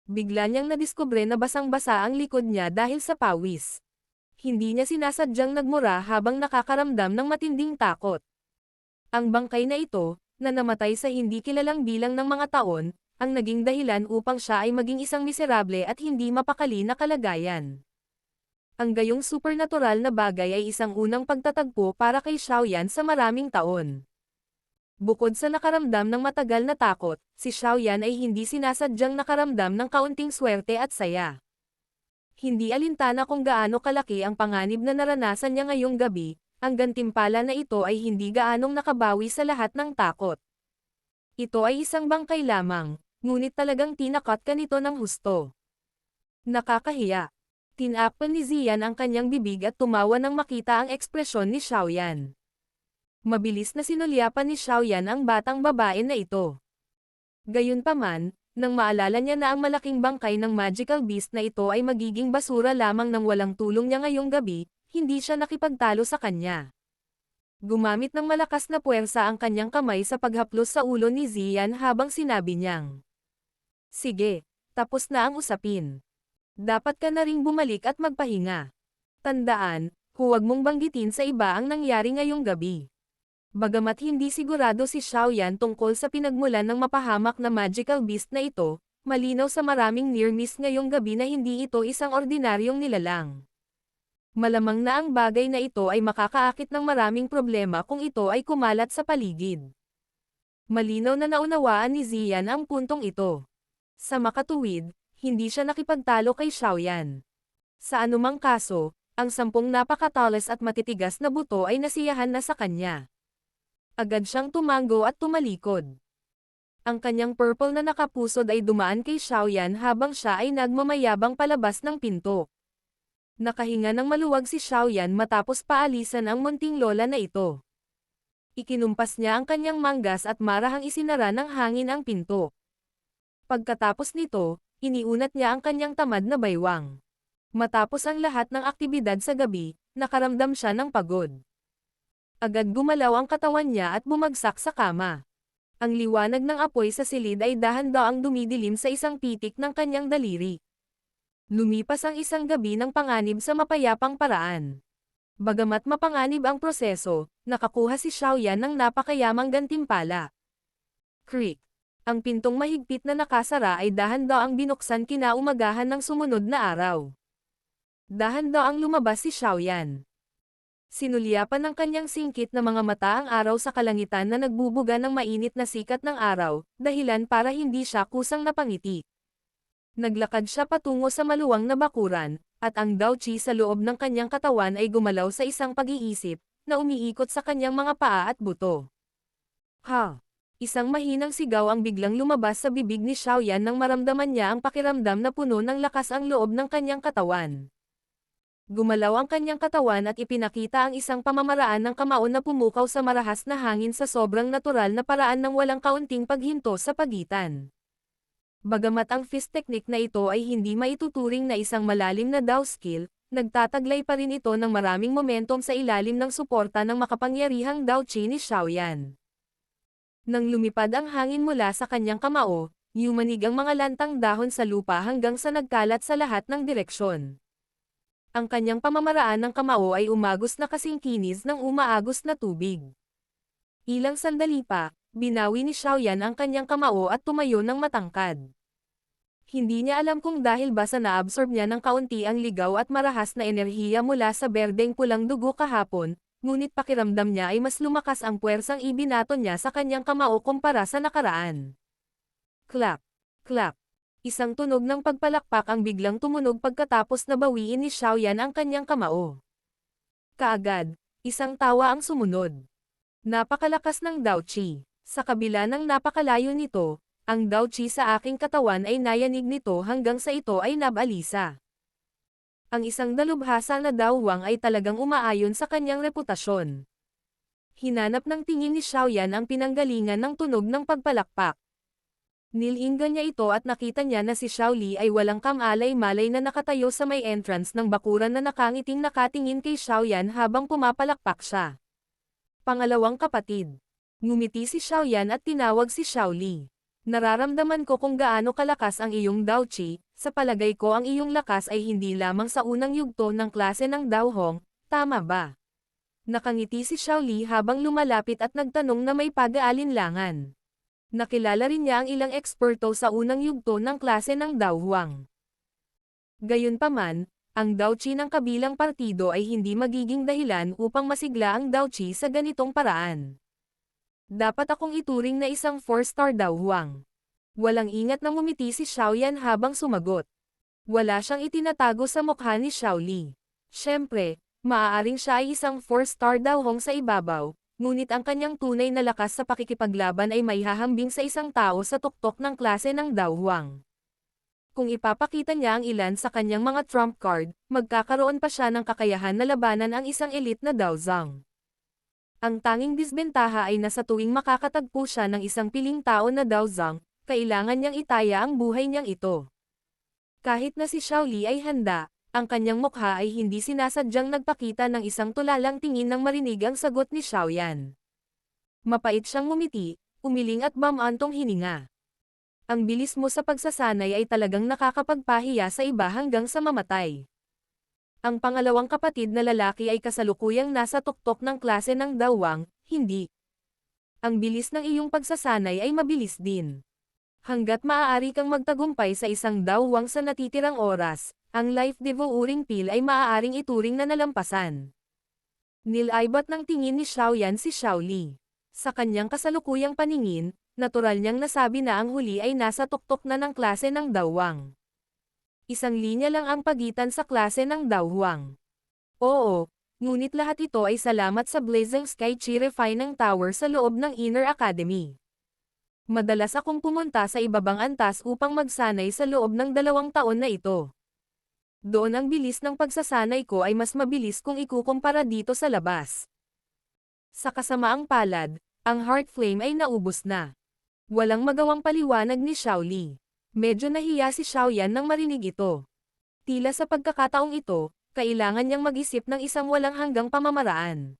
Bigla niyang nadiskubre na basang-basa ang likod niya dahil sa pawis. Hindi niya sinasadyang nagmura habang nakakaramdam ng matinding takot. Ang bangkay na ito, na namatay sa hindi kilalang bilang ng mga taon, ang naging dahilan upang siya ay maging isang miserable at hindi mapakali na kalagayan. Ang gayong supernatural na bagay ay isang unang pagtatagpo para kay Xiaoyan sa maraming taon. Bukod sa nakaramdam ng matagal na takot, si Xiaoyan ay hindi sinasadyang nakaramdam ng kaunting swerte at saya. Hindi alintana kung gaano kalaki ang panganib na naranasan niya ngayong gabi, ang gantimpala na ito ay hindi gaanong nakabawi sa lahat ng takot. Ito ay isang bangkay lamang, ngunit talagang tinakat ka nito ng husto. Nakakahiya. Tinakpan ni Ziyan ang kanyang bibig at tumawa nang makita ang ekspresyon ni Xiaoyan. Mabilis na sinulyapan ni Xiaoyan ang batang babae na ito. Gayunpaman, nang maalala niya na ang malaking bangkay ng magical beast na ito ay magiging basura lamang ng walang tulong niya ngayong gabi, hindi siya nakipagtalo sa kanya. Gumamit ng malakas na puwersa ang kanyang kamay sa paghaplos sa ulo ni Ziyan habang sinabi niyang, "Sige, tapos na ang usapin. Dapat ka na ring bumalik at magpahinga. Tandaan, huwag mong banggitin sa iba ang nangyari ngayong gabi." Bagamat hindi sigurado si Xiaoyan tungkol sa pinagmulan ng mapahamak na magical beast na ito, malinaw sa maraming near-miss ngayong gabi na hindi ito isang ordinaryong nilalang. Malamang na ang bagay na ito ay makakaakit ng maraming problema kung ito ay kumalat sa paligid. Malinaw na naunawaan ni Ziyan ang puntong ito. Sa makatuwid, hindi siya nakipagtalo kay Xiaoyan. Sa anumang kaso, ang 10 napakatalas at matitigas na buto ay nasiyahan na sa kanya. Agad siyang tumango at tumalikod. Ang kanyang purple na nakapusod ay dumaan kay Xiaoyan habang siya ay nagmamayabang palabas ng pinto. Nakahinga ng maluwag si Xiaoyan matapos paalisan ang munting lola na ito. Ikinumpas niya ang kanyang manggas at marahang isinara ng hangin ang pinto. Pagkatapos nito, iniunat niya ang kanyang tamad na baywang. Matapos ang lahat ng aktibidad sa gabi, nakaramdam siya ng pagod. Agad gumalaw ang katawan niya at bumagsak sa kama. Ang liwanag ng apoy sa silid ay dahan-daang dumidilim sa isang pitik ng kanyang daliri. Lumipas ang isang gabi ng panganib sa mapayapang paraan. Bagamat mapanganib ang proseso, nakakuha si Xiaoyan ng napakayamang gantimpala. Creak. Ang pintong mahigpit na nakasara ay dahan-daang binuksan kinaumagahan ng sumunod na araw. Dahan-daang lumabas si Xiaoyan. Sinulyapan ng kanyang singkit na mga mata ang araw sa kalangitan na nagbubuga ng mainit na sikat ng araw, dahilan para hindi siya kusang napangiti. Naglakad siya patungo sa maluwang na bakuran, at ang Dao-Chi sa loob ng kanyang katawan ay gumalaw sa isang pag-iisip, na umiikot sa kanyang mga paa at buto. Ha! Isang mahinang sigaw ang biglang lumabas sa bibig ni Xiaoyan nang maramdaman niya ang pakiramdam na puno ng lakas ang loob ng kanyang katawan. Gumalaw ang kanyang katawan at ipinakita ang isang pamamaraan ng kamao na pumukaw sa marahas na hangin sa sobrang natural na paraan ng walang kaunting paghinto sa pagitan. Bagamat ang fist technique na ito ay hindi maituturing na isang malalim na Dao skill, nagtataglay pa rin ito ng maraming momentum sa ilalim ng suporta ng makapangyarihang Dao-Chi ni Xiaoyan. Nang lumipad ang hangin mula sa kanyang kamao, yumanig ang mga lantang dahon sa lupa hanggang sa nagkalat sa lahat ng direksyon. Ang kanyang pamamaraan ng kamao ay umagos na kasing kinis ng umaagos na tubig. Ilang sandali pa, binawi ni Xiaoyan ang kanyang kamao at tumayo ng matangkad. Hindi niya alam kung dahil ba sa naabsorb niya ng kaunti ang ligaw at marahas na enerhiya mula sa berdeng pulang dugo kahapon, ngunit pakiramdam niya ay mas lumakas ang puwersang ibinato niya sa kanyang kamao kumpara sa nakaraan. Clap! Clap! Isang tunog ng pagpalakpak ang biglang tumunog pagkatapos na bawiin ni Xiaoyan ang kanyang kamao. Kaagad, isang tawa ang sumunod. Napakalakas ng Dao-Chi. Sa kabila ng napakalayo nito, ang Dao-Chi sa aking katawan ay nayanig nito hanggang sa ito ay nabalisa. Ang isang dalubhasa na Dao-Wang ay talagang umaayon sa kanyang reputasyon. Hinanap ng tingin ni Xiaoyan ang pinanggalingan ng tunog ng pagpalakpak. Nilinggan niya ito at nakita niya na si Xiao Li ay walang kamalay-malay na nakatayo sa may entrance ng bakuran na nakangiting nakatingin kay Xiaoyan habang pumapalakpak siya. Pangalawang kapatid. Ngumiti si Xiaoyan at tinawag si Xiao Li. Nararamdaman ko kung gaano kalakas ang iyong Dao-Chi, sa palagay ko ang iyong lakas ay hindi lamang sa unang yugto ng klase ng Dao Hong, tama ba? Nakangiti si Xiao Li habang lumalapit at nagtanong na may pag-aalinlangan. Nakilala rin niya ang ilang eksperto sa unang yugto ng klase ng Dao Huang. Gayunpaman, ang Dao-Chi ng kabilang partido ay hindi magiging dahilan upang masigla ang Dao-Chi sa ganitong paraan. Dapat akong ituring na isang 4-star daw Huang. Walang ingat na ngumiti si Xiaoyan habang sumagot. Wala siyang itinatago sa mukha ni Xiaoli. Siyempre, maaaring siya ay isang 4-star daw Hong sa ibabaw, ngunit ang kanyang tunay na lakas sa pakikipaglaban ay maihahambing sa isang tao sa tuktok ng klase ng Dao Huang. Kung ipapakita niya ang ilan sa kanyang mga trump card, magkakaroon pa siya ng kakayahan na labanan ang isang elite na Dao Zhang. Ang tanging disbentaha ay nasa tuwing makakatagpo siya ng isang piling tao na Dao Zhang, kailangan niyang itaya ang buhay niyang ito. Kahit na si Xiaoli ay handa, ang kanyang mukha ay hindi sinasadyang nagpakita ng isang tulalang tingin nang marinig ang sagot ni Xiaoyan. Mapait siyang ngumiti, umiling at bamantong hininga. Ang bilis mo sa pagsasanay ay talagang nakakapagpahiya sa iba hanggang sa mamatay. Ang pangalawang kapatid na lalaki ay kasalukuyang nasa tuktok ng klase ng Dao Huang, hindi. Ang bilis ng iyong pagsasanay ay mabilis din. Hanggat maaari kang magtagumpay sa isang Dao Huang sa natitirang oras, ang life devouring pill ay maaaring ituring na nalampasan. Nilaibat ng tingin ni Xiaoyan si Xiaoli. Sa kanyang kasalukuyang paningin, natural niyang nasabi na ang huli ay nasa tuktok na ng klase ng Dao Huang. Isang linya lang ang pagitan sa klase ng Dao Huang. Oo, ngunit lahat ito ay salamat sa Blazing Sky Chi Refining Tower sa loob ng Inner Academy. Madalas akong pumunta sa ibabang antas upang magsanay sa loob ng 2 taon na ito. Doon ang bilis ng pagsasanay ko ay mas mabilis kung ikukumpara dito sa labas. Sa kasamaang palad, ang Heart Flame ay naubos na. Walang magawang paliwanag ni Xiaoli. Medyo nahiya si Xiaoyan nang marinig ito. Tila sa pagkakataong ito, kailangan niyang mag-isip ng isang walang hanggang pamamaraan.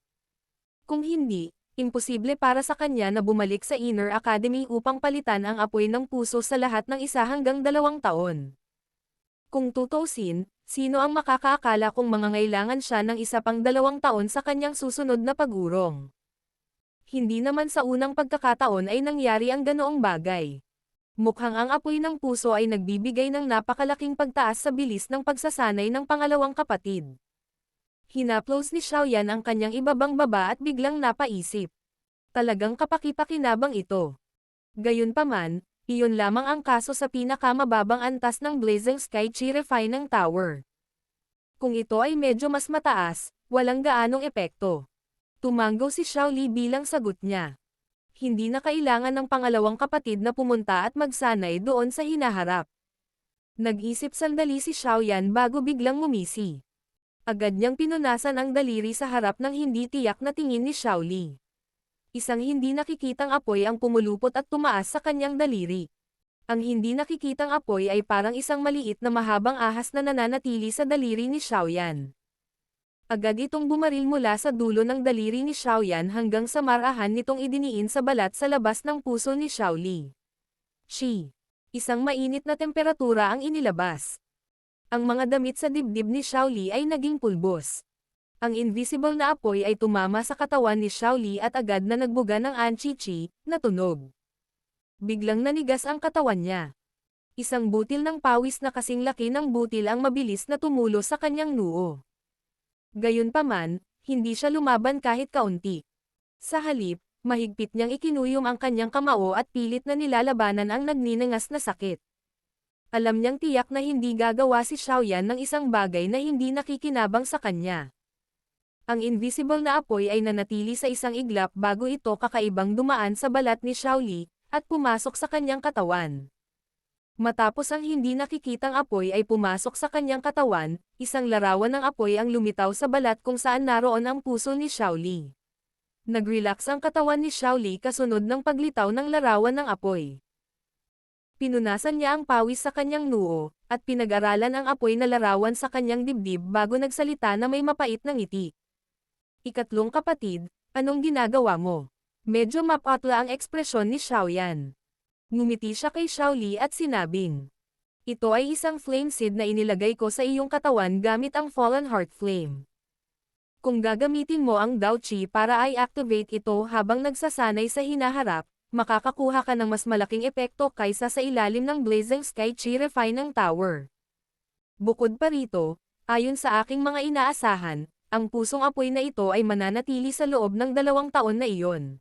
Kung hindi, imposible para sa kanya na bumalik sa Inner Academy upang palitan ang apoy ng puso sa lahat ng 1 hanggang 2 taon. Kung tutuusin, sino ang makakaakala kung mangangailangan siya ng isa pang 2 taon sa kanyang susunod na pag-urong? Hindi naman sa unang pagkakataon ay nangyari ang ganoong bagay. Mukhang ang apoy ng puso ay nagbibigay ng napakalaking pagtaas sa bilis ng pagsasanay ng pangalawang kapatid. Hinaplos ni Xiaoyan ang kanyang ibabang baba at biglang napaisip. Talagang kapaki-pakinabang ito. Gayunpaman, iyon lamang ang kaso sa pinakamababang antas ng Blazing Sky Chi Refining Tower. Kung ito ay medyo mas mataas, walang gaanong epekto. Tumanggo si Xiaoli bilang sagot niya. Hindi na kailangan ng pangalawang kapatid na pumunta at magsanay doon sa hinaharap. Nag-isip sandali si Xiaoyan bago biglang ngumisi. Agad niyang pinunasan ang daliri sa harap ng hindi tiyak na tingin ni Xiaoli. Isang hindi nakikitang apoy ang pumulupot at tumaas sa kanyang daliri. Ang hindi nakikitang apoy ay parang isang maliit na mahabang ahas na nananatili sa daliri ni Xiaoyan. Agad itong bumaril mula sa dulo ng daliri ni Xiaoyan hanggang sa marahan nitong idiniin sa balat sa labas ng puso ni Xiaoli. Isang mainit na temperatura ang inilabas. Ang mga damit sa dibdib ni Xiaoli ay naging pulbos. Ang invisible na apoy ay tumama sa katawan ni Xiaoli at agad na nagbuga ng anchi-chi, na tunog. Biglang nanigas ang katawan niya. Isang butil ng pawis na kasing laki ng butil ang mabilis na tumulo sa kanyang noo. Gayunpaman, hindi siya lumaban kahit kaunti. Sa halip, mahigpit niyang ikinuyom ang kanyang kamao at pilit na nilalabanan ang nagninangas na sakit. Alam niyang tiyak na hindi gagawa si Xiaoyan ng isang bagay na hindi nakikinabang sa kanya. Ang invisible na apoy ay nanatili sa isang iglap bago ito kakaibang dumaan sa balat ni Xiaoli, at pumasok sa kanyang katawan. Matapos ang hindi nakikitang apoy ay pumasok sa kanyang katawan, isang larawan ng apoy ang lumitaw sa balat kung saan naroon ang puso ni Xiaoli. Nag-relax ang katawan ni Xiaoli kasunod ng paglitaw ng larawan ng apoy. Pinunasan niya ang pawis sa kanyang noo, at pinag-aralan ang apoy na larawan sa kanyang dibdib bago nagsalita na may mapait na ngiti. Ikatlong kapatid, anong ginagawa mo? Medyo mapatla ang ekspresyon ni Xiaoyan. Ngumiti siya kay Xiaoli at sinabing, ito ay isang flame seed na inilagay ko sa iyong katawan gamit ang Fallen Heart Flame. Kung gagamitin mo ang Dao Chi para i-activate ito habang nagsasanay sa hinaharap, makakakuha ka ng mas malaking epekto kaysa sa ilalim ng Blazing Sky Chi Refining Tower. Bukod pa rito, ayon sa aking mga inaasahan, ang pusong apoy na ito ay mananatili sa loob ng 2 taon na iyon.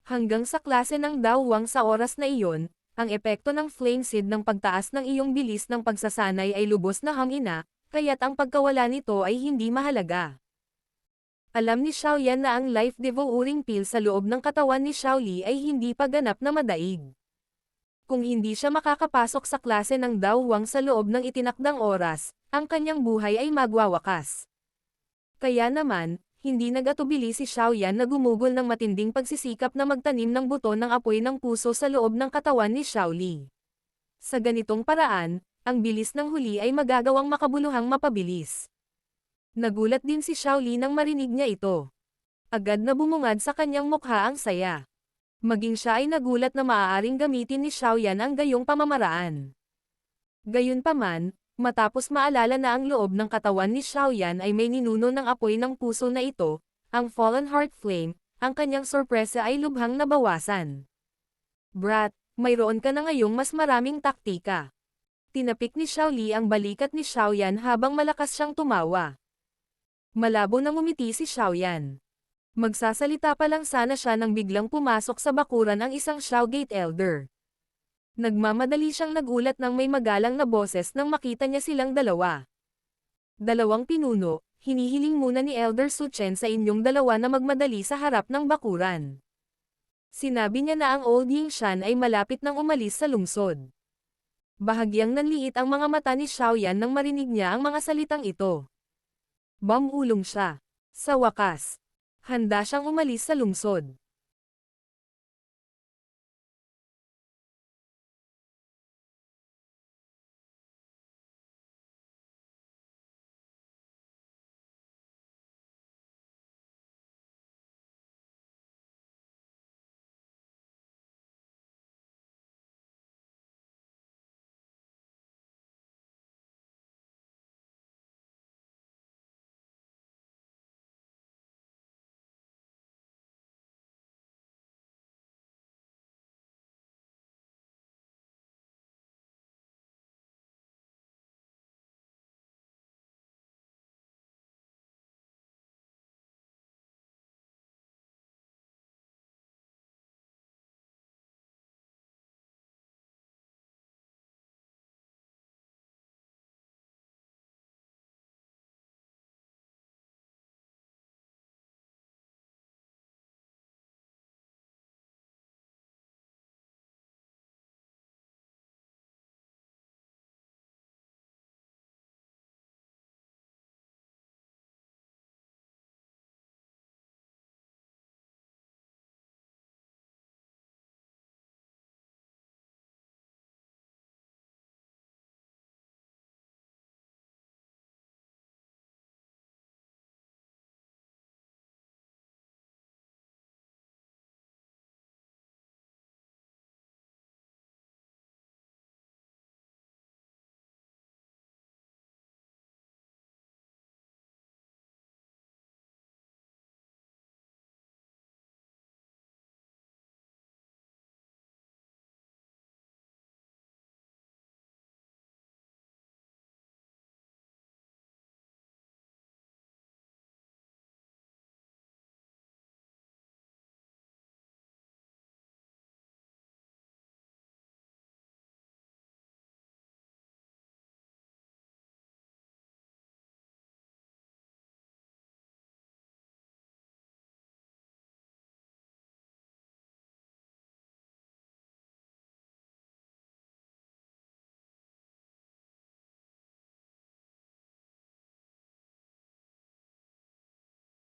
Hanggang sa klase ng dawwang sa oras na iyon, ang epekto ng flame seed ng pagtaas ng iyong bilis ng pagsasanay ay lubos na hangina, kaya't ang pagkawala nito ay hindi mahalaga. Alam ni Xiaoyan na ang life devouring pill sa loob ng katawan ni Xiaoli ay hindi pa ganap na madaig. Kung hindi siya makakapasok sa klase ng dawwang sa loob ng itinakdang oras, ang kanyang buhay ay magwawakas. Kaya naman, hindi nag-atubili si Xiaoyan na gumugol ng matinding pagsisikap na magtanim ng buto ng apoy ng puso sa loob ng katawan ni Xiaoli. Sa ganitong paraan, ang bilis ng huli ay magagawang makabuluhang mapabilis. Nagulat din si Xiaoli nang marinig niya ito. Agad na bumungad sa kanyang mukha ang saya. Maging siya ay nagulat na maaaring gamitin ni Xiaoyan ang gayong pamamaraan. Gayunpaman, matapos maalala na ang loob ng katawan ni Xiaoyan ay may ninuno ng apoy ng puso na ito, ang Fallen Heart Flame, ang kanyang sorpresa ay lubhang nabawasan. Brat, mayroon ka na ngayong mas maraming taktika. Tinapik ni Xiaoli ang balikat ni Xiaoyan habang malakas siyang tumawa. Malabo na ngumiti si Xiaoyan. Magsasalita pa lang sana siya nang biglang pumasok sa bakuran ang isang Xiaogate Elder. Nagmamadali siyang nagulat nang may magalang na boses nang makita niya silang dalawa. Dalawang pinuno, hinihiling muna ni Elder Su Chen sa inyong dalawa na magmadali sa harap ng bakuran. Sinabi niya na ang Old Yingshan ay malapit nang umalis sa lungsod. Bahagyang nanliit ang mga mata ni Xiaoyan nang marinig niya ang mga salitang ito. Bumulong siya. Sa wakas, handa siyang umalis sa lungsod.